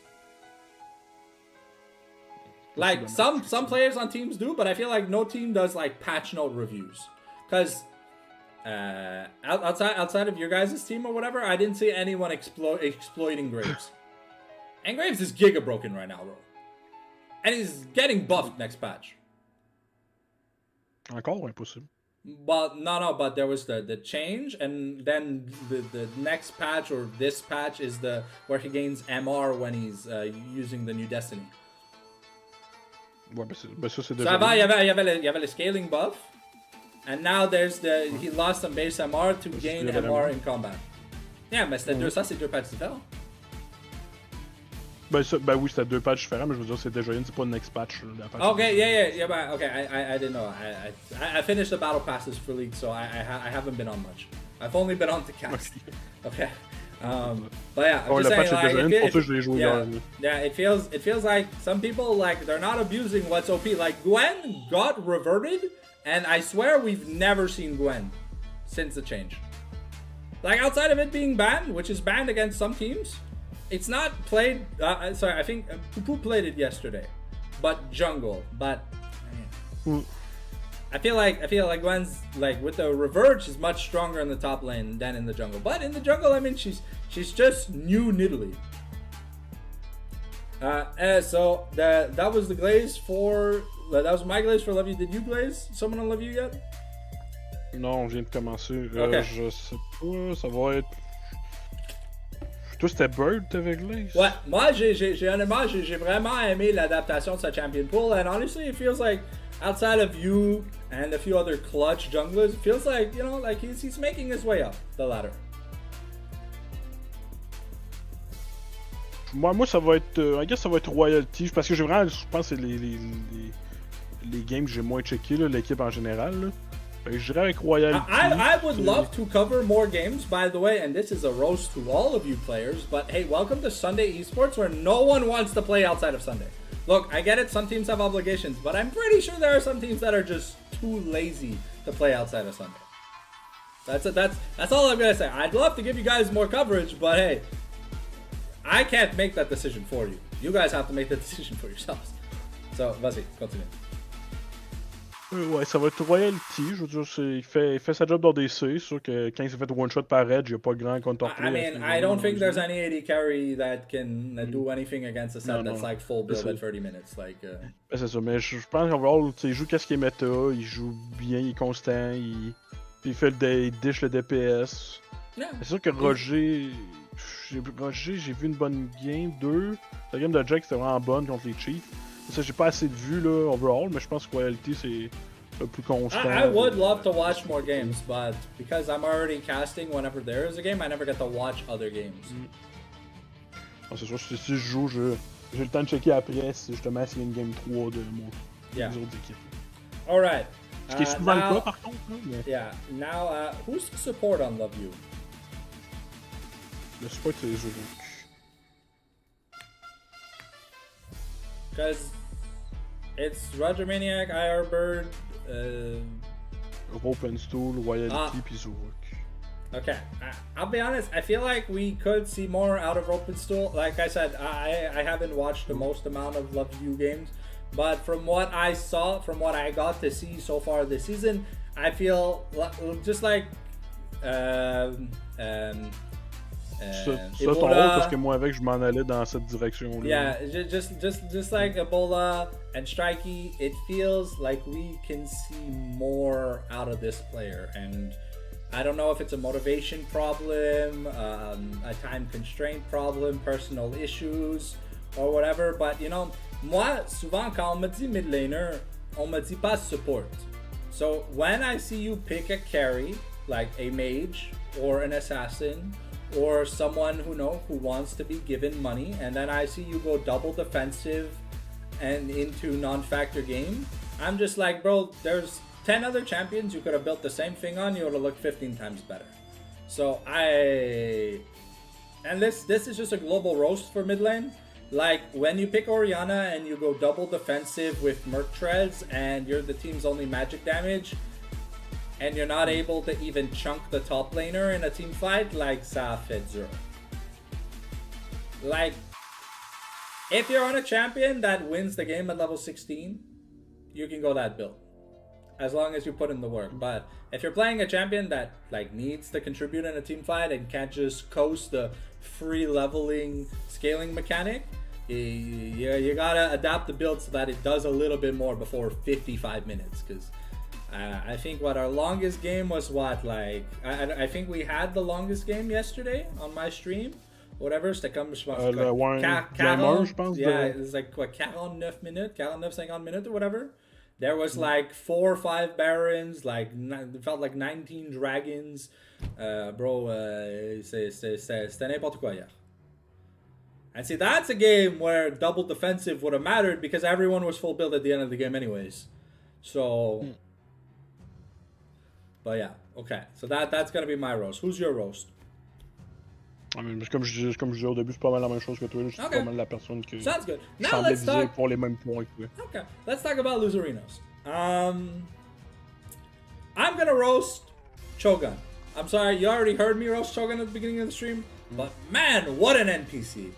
Like some players on teams do, but I feel like no team does like patch note reviews. Because outside of your guys' team or whatever, I didn't see anyone exploiting Graves. And Graves is giga broken right now, bro. And he's getting buffed next patch. Encore impossible. But but there was the change, and then the next patch or this patch is the where he gains MR when he's using the new Destiny. Ouais, ben ça c'est So déjà. avant, il y avait le scaling buff, and now there's he lost some base MR to gain MR in combat. Yeah, mais c'est deux patchs différents. Ben oui, c'était 2 patchs différents, mais je veux dire, c'est déjà une, c'est pas le next patch. Okay, yeah, but okay, I didn't know. I finished the battle passes for League, so I haven't been on much. I've only been on to cast. Okay. But yeah, I'm just saying, like, it feels like some people, like, they're not abusing what's OP. Like, Gwen got reverted, and I swear we've never seen Gwen since the change. Like, outside of it being banned, which is banned against some teams, it's not played. Sorry, I think Poo played it yesterday, but jungle. But I feel like Gwen's, like, with the reverge, is much stronger in the top lane than in the jungle. But in the jungle, I mean, she's just new Nidalee. So that was the glaze for that was my glaze for Love You. Did you glaze someone on Love You yet? Non, je viens de commencer. Okay. Je sais pas, ça va être. Toi, c'était Bird, t'avais glaze? Ouais, moi, honnêtement, j'ai vraiment aimé l'adaptation de sa champion pool, and honestly, it feels like outside of you and a few other clutch junglers, it feels like, you know, like he's making his way up the ladder. Moi, ça va être. I guess ça va être Royalty, parce que je pense que c'est les games que j'ai moins checké, l'équipe en général. Là. Fait que je dirais avec Royalty. I would love to cover more games, by the way, and this is a roast to all of you players, but hey, welcome to Sunday Esports, where no one wants to play outside of Sunday. Look, I get it, some teams have obligations, but I'm pretty sure there are some teams that are just too lazy to play outside of Sunday. That's all I'm gonna say. I'd love to give you guys more coverage, but hey, I can't make that decision for you. You guys have to make that decision for yourselves. So, vas-y, continue. Ouais, ça va être Royalty. Je veux dire, il fait sa job dans DC. Sûr que quand il s'est fait one-shot par Edge, il n'y a pas grand contre-play. I mean, I don't think there's any AD carry that can do anything against a set that's like full build at 30 minutes. Like, c'est ça, mais je pense qu'en il joue qu'est-ce qui est méta, il joue bien, il est constant, il fait il dish le DPS. Yeah. C'est sûr que Roger, j'ai vu une bonne game, 2. La game de Jack, c'était vraiment bonne contre les Chiefs. Ça, j'ai pas assez de vues là, overall, mais je pense que Royalty, c'est le plus constant. I would love to watch more games, but because I'm already casting whenever there is a game, I never get to watch other games. C'est sûr, si je joue, j'ai le temps de checker après si justement s'il y a une game 3 de moi. Les autres équipes. Alright. Ce qui est souvent le cas par contre. Là, mais... Yeah, now, who's the support on Love You? Le support, c'est Zuruk. Because it's Roger Maniac, IR Bird, Open Stool, Royalty, puis Zuruk. Okay, I'll be honest, I feel like we could see more out of Open Stool. Like I said, I haven't watched the most amount of Love You games, but from what I saw, from what I got to see so far this season, I feel just like ça ton rôle, parce que moi avec je m'en allais dans cette direction-là. Yeah, just like Ebola and Strikey, it feels like we can see more out of this player, and I don't know if it's a motivation problem, a time constraint problem, personal issues, or whatever, but you know, moi, souvent quand on me dit mid laner, on me dit pas support. So when I see you pick a carry, like a mage or an assassin, or someone who wants to be given money, and then I see you go double defensive and into non-factor game, I'm just like, bro, there's 10 other champions you could have built the same thing on, you would have looked 15 times better. So and this is just a global roast for mid lane. Like, when you pick Orianna and you go double defensive with Merc Treads and you're the team's only magic damage, and you're not able to even chunk the top laner in a team fight, like, ça fait dur. Like, if you're on a champion that wins the game at level 16, you can go that build. as long as you put in the work. But if you're playing a champion that like needs to contribute in a team fight and can't just coast the free leveling scaling mechanic, you gotta adapt the build so that it does a little bit more before 55 minutes. Because I think what our longest game was I think we had the longest game yesterday on my stream. Whatever, c'était comme je pense. Je pense. Yeah, it was like what 49 minutes, 50 minutes or whatever. There was like 4 or 5 barons, like it felt like 19 dragons. C'était n'importe quoi hier. And see, that's a game where double defensive would have mattered because everyone was full build at the end of the game anyways. So, but yeah, okay. So that's gonna be my roast. Who's your roast? Comme je disais au début, c'est pas mal la même chose que toi. Je suis pas mal la personne qui semblait viser pour les mêmes points que toi. Okay, let's talk about Loserinos. I'm gonna roast Cho'Gawn. I'm sorry, you already heard me roast Cho'Gawn at the beginning of the stream, but man, what an NPC.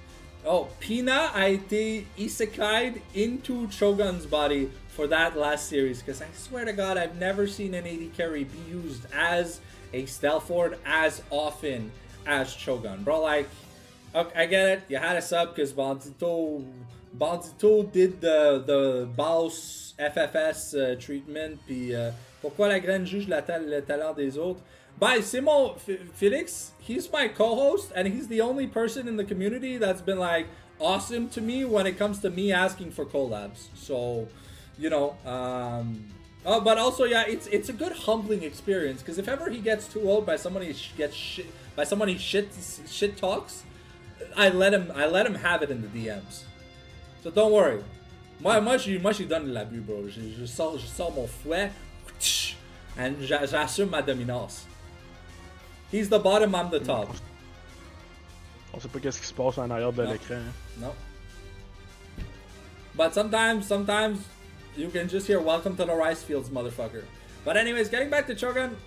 Oh, Pina a été isekai'd into Cho'Gawn's body for that last series, because I swear to God, I've never seen an AD carry be used as a stealth ward as often as Cho'Gawn, bro. Like, okay, I get it. You had a sub because Bandito did the boss FFS treatment. Puis pourquoi la graine juge le talent des autres? Bah, c'est mon Felix. He's my co-host, and he's the only person in the community that's been like awesome to me when it comes to me asking for collabs. So, you know. But also, yeah, it's a good humbling experience because if ever he gets too old by somebody shit talks, I let him have it in the DMs. So don't worry. Moi j'ai donné de l'abus, bro. Je sors mon fouet and j'assume ma dominance. He's the bottom, I'm the top. On sait pas qu'est-ce qui se passe en arrière de l'écran. No. But sometimes you can just hear "Welcome to the rice fields, motherfucker." But anyways, getting back to Cho'Gawn,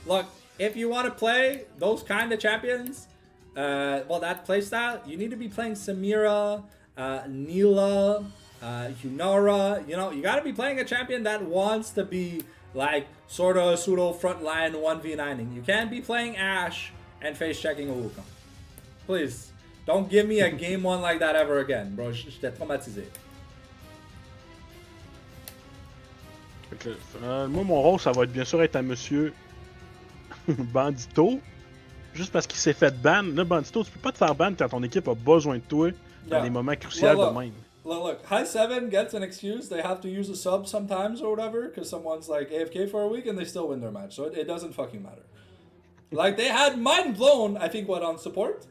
look, if you want to play those kind of champions, that playstyle, you need to be playing Samira, Neela, Hunara. You know, you got to be playing a champion that wants to be like sort of pseudo frontline 1v9ing. You can't be playing Ashe and face checking a Wukong. Please, don't give me a game 1 like that ever again, bro. J'étais traumatisé. Moi, mon rôle, ça va être bien sûr être à Monsieur Bandito. Juste parce qu'il s'est fait ban. Là, Bandito, tu peux pas te faire ban quand ton équipe a besoin de toi dans des moments cruciaux de même. Look, High 7 gets an excuse. They have to use a sub sometimes or whatever because someone's like AFK for a week and they still win their match. So it doesn't fucking matter. Like, they had mind blown, I think, on support?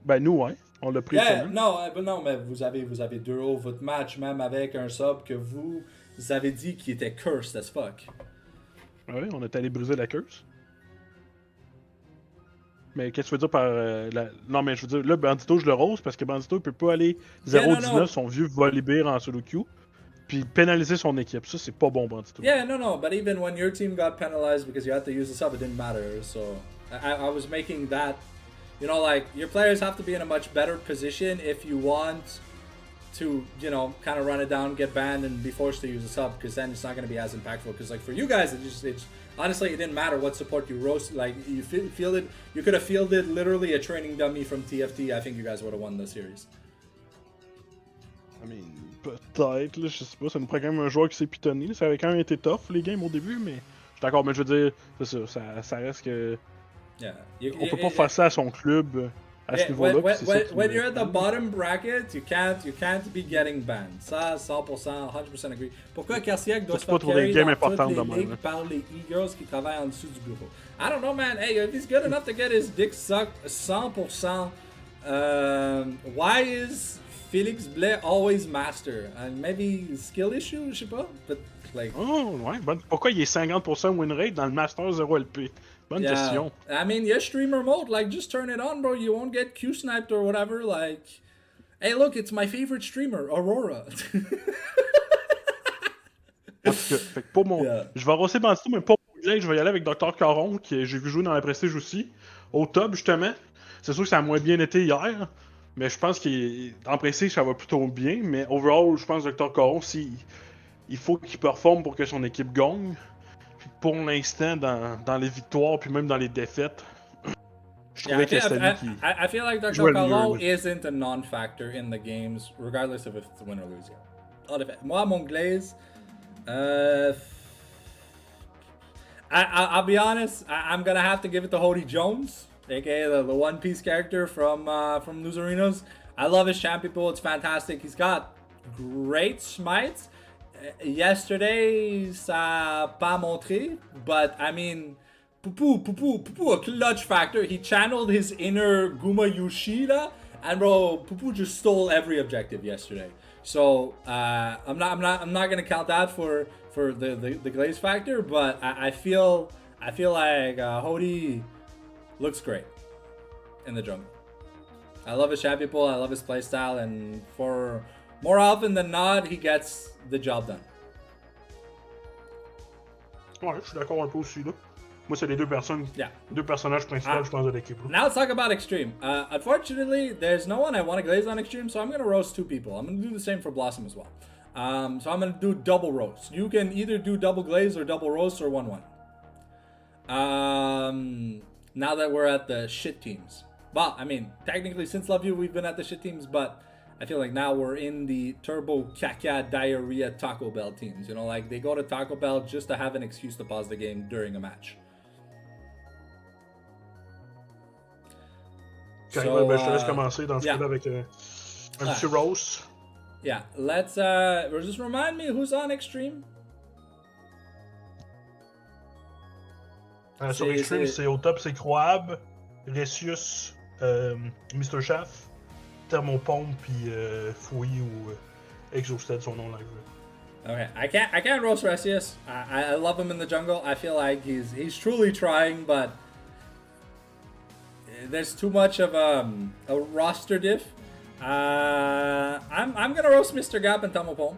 Ben, nous, ouais. On l'a pris. Yeah, non, mais vous avez 2-0 votre match, même avec un sub que vous avez dit qu'il était cursed as fuck. Ouais, on est allé briser la curse. Mais qu'est-ce que tu veux dire par Non, mais je veux dire, là, Bandito, je le rose parce que Bandito, il peut pas aller 0-19, son vieux Volibear en solo queue, puis pénaliser son équipe. Ça, c'est pas bon, Bandito. Yeah, no, but even when your team got penalized because you had to use the sub, it didn't matter. So I was making that, you know, like, your players have to be in a much better position if you want to, you know, kind of run it down, get banned, and be forced to use a sub, because then it's not going to be as impactful. Because, like, for you guys, it's honestly, it didn't matter what support you roast. Like, you could have fielded literally a training dummy from TFT. I think you guys would have won the series. I mean, peut-être, là, je sais pas, ça nous prend quand même un joueur qui s'est pitonné. Ça avait quand même été tough, les games, au début, mais je suis d'accord, mais je veux dire, c'est ça reste que... Yeah. On peut pas faire ça à son club à ce niveau-là. When you're at the bottom bracket, you can't be getting banned. Ça, 100%, 100% agree. Pourquoi Karsiak doit se faire carry dans toutes les ligues par les e-girls qui travaillent en dessous du bureau? I don't know, man. Hey, if he's good enough to get his dick sucked 100%, why is Félix Blais always master? And maybe skill issue, je sais pas. But, like... Oh, ouais. Pourquoi il est 50% win rate dans le Master 0 LP? Bonne question. I mean, your streamer mode, like, just turn it on, bro. You won't get Q-sniped or whatever. Like, hey, look, it's my favorite streamer, Aurora. Fait que pour mon... Yeah. Je vais rosser Bandito, mais pas pour je vais y aller avec Dr. Caron, que j'ai vu jouer dans la Prestige aussi. Au top, justement. C'est sûr que ça a moins bien été hier, mais je pense qu'en Prestige, ça va plutôt bien. Mais overall, je pense que Dr. Caron, si... il faut qu'il performe pour que son équipe gagne. Puis pour l'instant, dans les victoires, puis même dans les défaites, je trouvais que c'était lui qui I feel like Dr. jouait le Carlo mieux. isn't a non-factor in the games, regardless of if it's a win or lose. Moi, mon glaze, I'll be honest, I'm gonna have to give it to Hody Jones, aka the One Piece character from Loserinos. I love his champion pool; it's fantastic. He's got great smites. Yesterday, ça pas montré, but I mean, Pupu, a clutch factor. He channeled his inner Guma Yoshida, and bro, Pupu just stole every objective yesterday. So I'm not gonna count that for the glaze factor, but I feel like Hody looks great in the jungle. I love his champion pool, I love his playstyle, and for more often than not, he gets the job done. Ouais, je suis d'accord un peu aussi là. Moi, c'est les deux personnages principaux, je pense, de l'équipe. Now let's talk about Extreme. Unfortunately, there's no one I want to glaze on Extreme, so I'm going to roast two people. I'm going to do the same for Blossom as well. So I'm going to do double roast. You can either do double glaze or double roast or 1-1. Now that we're at the shit teams. Well, I mean, technically, since Love You, we've been at the shit teams, but I feel like now we're in the turbo caca diarrhea Taco Bell teams. You know, like they go to Taco Bell just to have an excuse to pause the game during a match. Okay, so, je te laisse commencer dans ce cas-là avec un petit roast. Yeah, let's just remind me who's on Extreme. Sur Extreme, c'est au top, c'est Croab, Recius, Mr. Chaff, Thermopompe, puis Fouille ou Exosted, son nom live. Okay, I can't roast Recius. I love him in the jungle. I feel like he's truly trying, but there's too much of a roster diff. I'm gonna roast Mr. Gap and Thermopompe.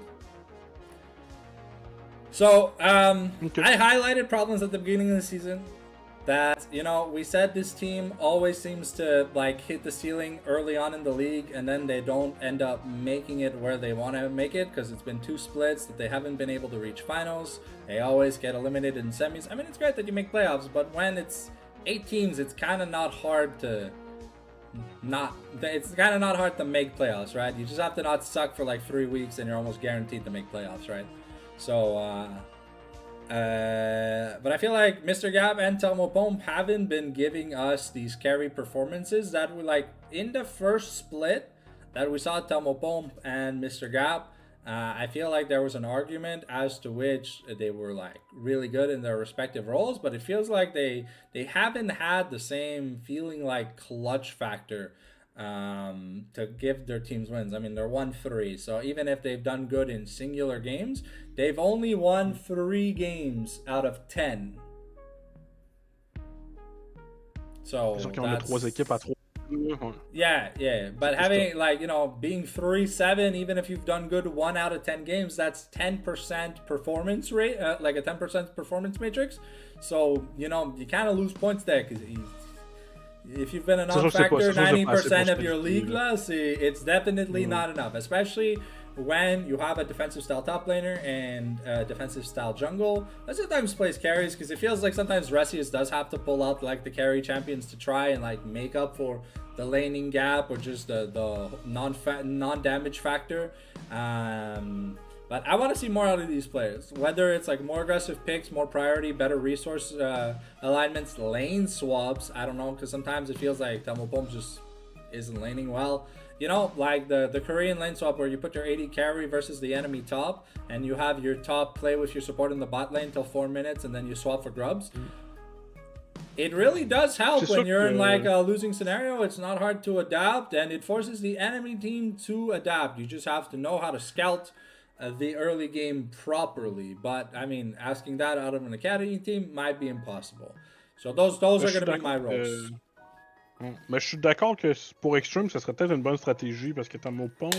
So okay. I highlighted problems at the beginning of the season. That, you know, we said this team always seems to like hit the ceiling early on in the league, and then they don't end up making it where they want to make it because it's been two splits that they haven't been able to reach finals. They always get eliminated in semis. I mean, it's great that you make playoffs, but when it's 8 teams, it's kind of not hard to make playoffs, right? You just have to not suck for like 3 weeks and you're almost guaranteed to make playoffs, right? So but I feel like Mr. Gab and Thermopompe haven't been giving us these carry performances that were like in the first split that we saw Thermopompe and Mr. Gab. I feel like there was an argument as to which they were like really good in their respective roles, but it feels like they haven't had the same feeling like clutch factor to give their teams wins. I mean, they're 1-3, so even if they've done good in singular games, they've only won 3 games out of 10. So that's... Yeah, but having like, you know, being 3-7, even if you've done good 1 out of 10 games, that's 10% performance rate, like a 10% performance matrix. So, you know, you kind of lose points there because if you've been a non-factor 90% of your league, it's definitely not enough, especially when you have a defensive style top laner and a defensive style jungle that sometimes plays carries, because it feels like sometimes Resius does have to pull out like the carry champions to try and like make up for the laning gap or just the non-damage factor. But I want to see more out of these players, whether it's like more aggressive picks, more priority, better resource alignments, lane swaps. I don't know, because sometimes it feels like Thermopompe just isn't laning well. You know, like the Korean lane swap where you put your AD carry versus the enemy top, and you have your top play with your support in the bot lane till 4 minutes, and then you swap for grubs. It really does help when you're in like a losing scenario. It's not hard to adapt, and it forces the enemy team to adapt. You just have to know how to scout the early game properly. But I mean, asking that out of an academy team might be impossible. So those are going to be my roles. Mais je suis d'accord que pour Extreme, ça serait peut-être une bonne stratégie parce que Thermopompe,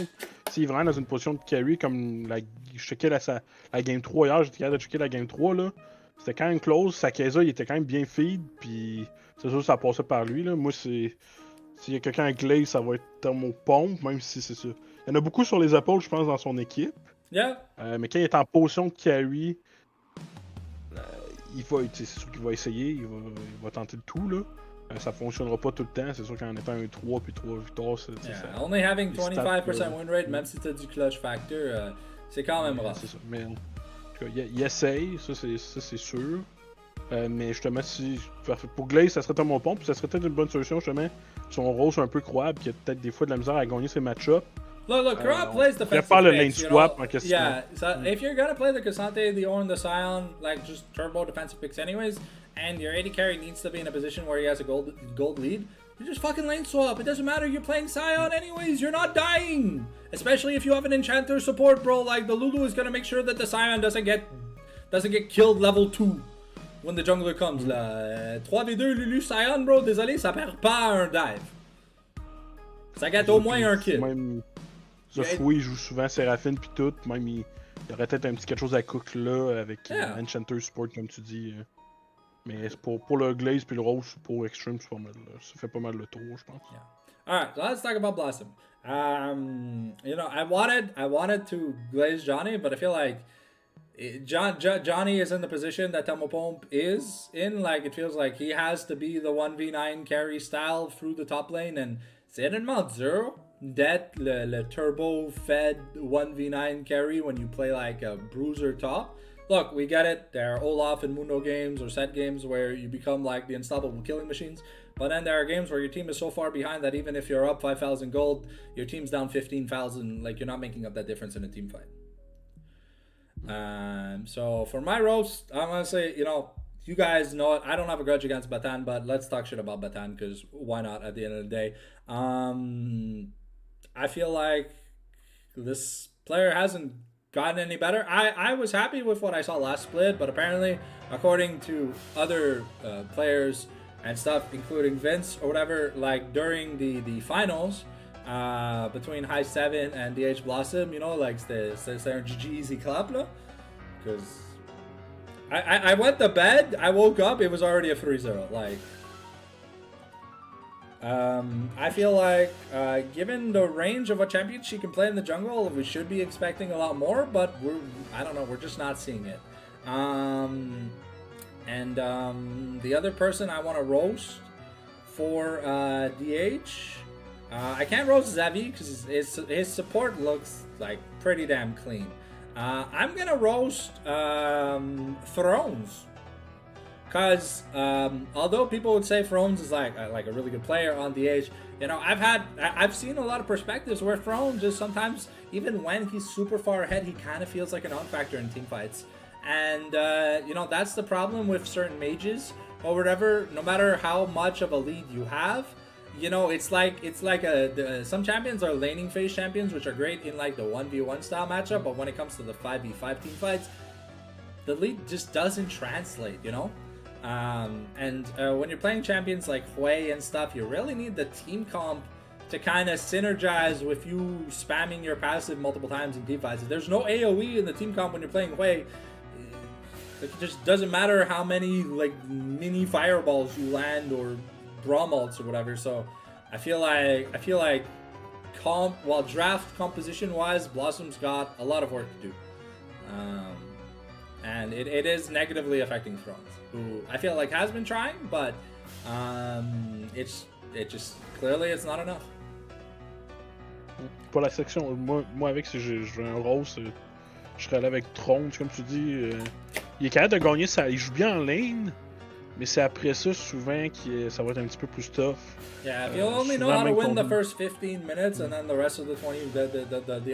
s'il est vraiment dans une position de carry comme je checkais la game 3 hier, j'étais capable de checker la game 3 là. C'était quand même close, sa Keza il était quand même bien feed, puis c'est sûr que ça passait par lui là. Moi s'il y a quelqu'un à glaze, ça va être Thermopompe, même si c'est ça. Il y en a beaucoup sur les épaules, je pense, dans son équipe. Yeah. Mais quand il est en position de carry, c'est sûr qu'il va essayer, il va tenter le tout, là. Ça fonctionnera pas tout le temps, c'est sûr qu'en étant un 3 puis 3 victoires, ça, Only having les stats, 25% win rate, même si t'as du clutch factor, c'est quand même rough. C'est ça, mais en tout cas, il essaye, ça c'est sûr. Mais justement, pour Glaze, ça serait un bon pont, puis ça serait peut-être une bonne solution, justement. Son rôle c'est un peu croyable, qui a peut-être des fois de la misère à gagner ses match-ups. Look, Crop plays defensive faire le lane picks, swap en question. Yeah, so if you're gonna play the Cassante, the Ornn, the Scion, like just turbo defensive picks anyways, and your AD carry needs to be in a position where he has a gold lead, you just fucking lane swap. It doesn't matter, you're playing Scion anyways, you're not dying! Especially if you have an Enchanter support, bro, like the Lulu is gonna make sure that the Scion doesn't get killed level 2 when the jungler comes, là. 3v2 Lulu Scion, bro, désolé, ça perd pas un dive. Ça gâte au moins un kill. Même Zofui joue souvent Séraphine pis tout, même il y aurait peut-être un petit quelque chose à cook là avec Enchanter Support comme tu dis. Mais pour le Glaze puis le Rose pour Extreme, c'est pas mal. Ça fait pas mal le tour, je pense. Yeah. Alright, so let's talk about Blossom. I wanted to glaze Johnny, but I feel like Johnny is in the position that Tamopomp is in. Like, it feels like he has to be the 1v9 carry style through the top lane, and c'est in mode 0. That le turbo fed 1v9 carry when you play like a bruiser top. Look, we get it. There are Olaf and Mundo games or set games where you become like the unstoppable killing machines. But then there are games where your team is so far behind that even if you're up 5,000 gold, your team's down 15,000. Like, you're not making up that difference in a team fight. So for my roast, I'm gonna say, you guys know it. I don't have a grudge against Batan, but let's talk shit about Batan because why not at the end of the day? I feel like this player hasn't gotten any better. I was happy with what I saw last split, but apparently, according to other players and stuff, including Vince or whatever, like during the finals between High 7 and DH Blossom, like c'est un GG easy clap là. Because I went to bed, I woke up, it was already a 3-0. Like, I feel like given the range of what champions she can play in the jungle, we should be expecting a lot more, but we're just not seeing it. The other person I want to roast for DH, I can't roast Zavi because his support looks like pretty damn clean. I'm gonna roast Thrones. Because although people would say Thrones is like a really good player on the age, I've seen a lot of perspectives where Thrones just sometimes, even when he's super far ahead, he kind of feels like a non-factor in team fights. And that's the problem with certain mages or whatever. No matter how much of a lead you have, it's like some champions are laning phase champions, which are great in like the 1v1 style matchup, but when it comes to the 5v5 team fights, the lead just doesn't translate, when you're playing champions like Hui and stuff, you really need the team comp to kind of synergize with you spamming your passive multiple times in team fights. If there's no AoE in the team comp when you're playing Hui, it just doesn't matter how many like mini fireballs you land or brawl ults or whatever. So I feel like draft composition wise, Blossom's got a lot of work to do. And it is negatively affecting Thrones, who I feel like has been trying, but clearly it's not enough. Pour la section, moi avec si je veux un rose, je serais allé avec Thrones, comme tu dis. Il est capable de gagner, il joue bien en lane, mais c'est après ça souvent que ça va être un petit peu plus tough. Yeah, if you only know how to win the first 15 minutes and then the rest of the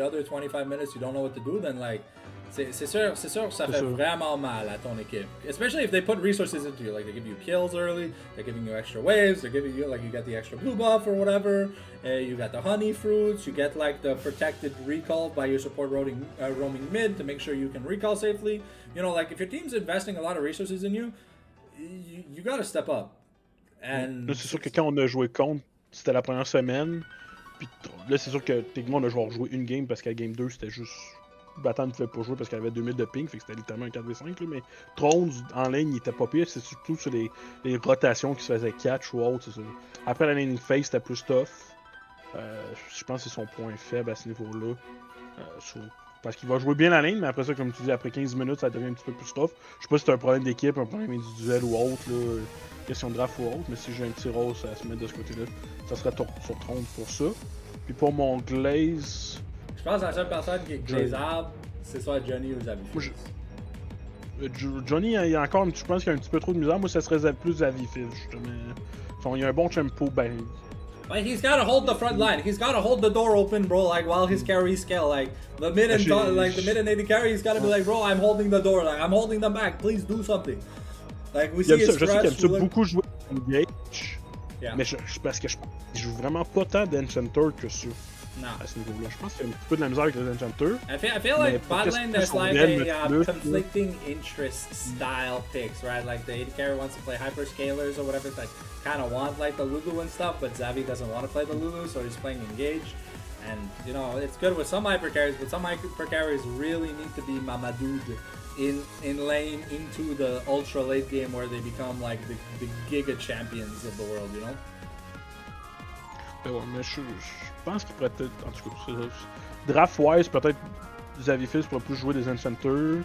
other 25 minutes you don't know what to do, then like c'est sûr ça fait vraiment mal à ton équipe. Especially if they put resources into you, like they give you kills early, they're giving you extra waves, they're giving you like you get the extra blue buff or whatever, you got the honey fruits, you get like the protected recall by your support roaming mid to make sure you can recall safely. Like if your team's investing a lot of resources in you gotta step up. And là, c'est sûr que quand on a joué contre, c'était la première semaine. Puis là, c'est sûr que techniquement, on a joué une game parce qu'à game 2, c'était juste. Batan ne pouvait pas jouer parce qu'elle avait 2000 de ping, fait que c'était littéralement un 4v5. Là, mais Thrones en ligne, il était pas pire. C'est surtout sur les rotations qui se faisaient catch ou autre. Après la laning phase, c'était plus tough. Je pense que c'est son point faible à ce niveau-là. Parce qu'il va jouer bien la ligne, mais après ça, comme tu dis, après 15 minutes, ça devient un petit peu plus tough. Je sais pas si c'est un problème d'équipe, un problème individuel ou autre, là, question de draft ou autre, mais si j'ai un petit rose à se mettre de ce côté-là, ça serait sur Tronc pour ça. Puis pour mon glaze. Je pense que la seule personne qui est glaisable, c'est soit Johnny ou Xavi. Johnny, il y a encore, je pense qu'il y a un petit peu trop de misère. Moi, ça serait plus Xavi Fils, justement. Il y a un bon tempo, ben. Like, he's gotta hold the front line. He's gotta hold the door open, bro. Like, while his carries scale, like the mid and the mid and AD carry, he's gotta be like, bro, I'm holding the door. Like, I'm holding them back. Please do something. Like, we see his je sais qu'il aime ça like... beaucoup jouer engage. Yeah. Mais parce que je joue vraiment pas tant d'Enchanter que ça. No. À ce niveau-là. Je pense qu'il y a un petit peu de la misère avec les Enchanters. I feel like bot lane there's like a conflicting interest style picks, right? Like the AD carry wants to play hyperscalers or whatever, like kind of want like the Lulu and stuff, but Xavi doesn't want to play the Lulu, so he's playing engage. And you know, it's good with some hyper carries, but some hyper carries really need to be Mamadou in lane into the ultra late game where they become like the giga champions of the world, you know? Ouais, mais je pense qu'il pourrait peut-être. En tout cas, draft-wise, peut-être Xavier Fils pourrait plus jouer des Enchanters.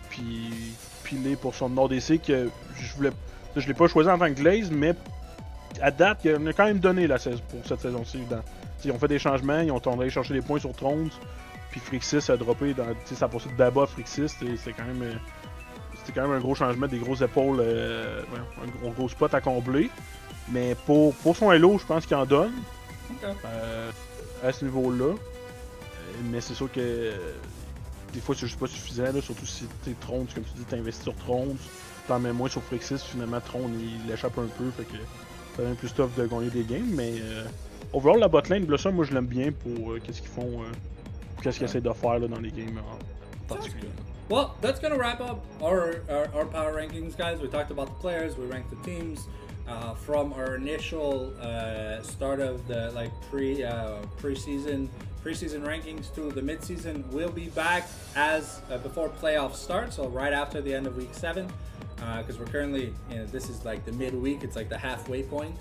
Puis piler pour son Nord DC que je l'ai pas choisi en tant que Glaze, mais à date, il en a quand même donné pour cette saison-ci. Ils ont fait des changements, ils ont tenté à chercher des points sur Thrones. Puis Frixis a droppé dans sa poursuite d'Abba Frixis. C'était quand même un gros changement, des grosses épaules, un gros spot à combler. Mais pour son Hello, je pense qu'il en donne. Okay. À ce niveau-là. Mais c'est sûr que des fois c'est juste pas suffisant, là, surtout si t'es Tron, comme tu dis, t'investis sur Tron, t'en mets moins sur Frixis, finalement Tron il échappe un peu, fait que ça devient plus tough de gagner des games, mais overall la botlane, Blossom, moi je l'aime bien pour qu'est-ce qu'ils font, qu'est-ce qu'ils essaient de faire là, dans les games en particulier. Well, that's gonna wrap up our power rankings, guys. We talked about the players, we ranked the teams. From our initial start of the preseason rankings to the midseason, we'll be back as before playoffs start, so right after the end of week 7, because we're currently, this is like the midweek, it's like the halfway point.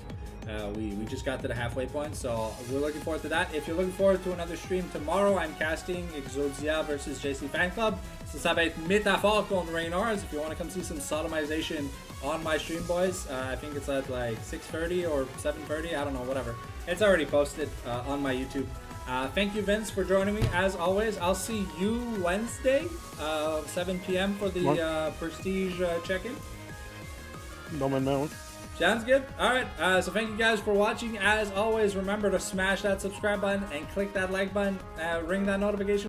We just got to the halfway point, so we're looking forward to that. If you're looking forward to another stream tomorrow, I'm casting Exodia versus JC Fan Club. So ça va être métaphore contre Raynors. If you want to come see some sodomization on my stream, boys, I think it's at like 6:30 or 7:30. I don't know, whatever. It's already posted on my YouTube. Thank you, Vince, for joining me. As always, I'll see you Wednesday, 7 p.m. for the Prestige check-in. Normalement, oui. Sounds good. All right. So thank you guys for watching. As always, remember to smash that subscribe button and click that like button. Ring that notification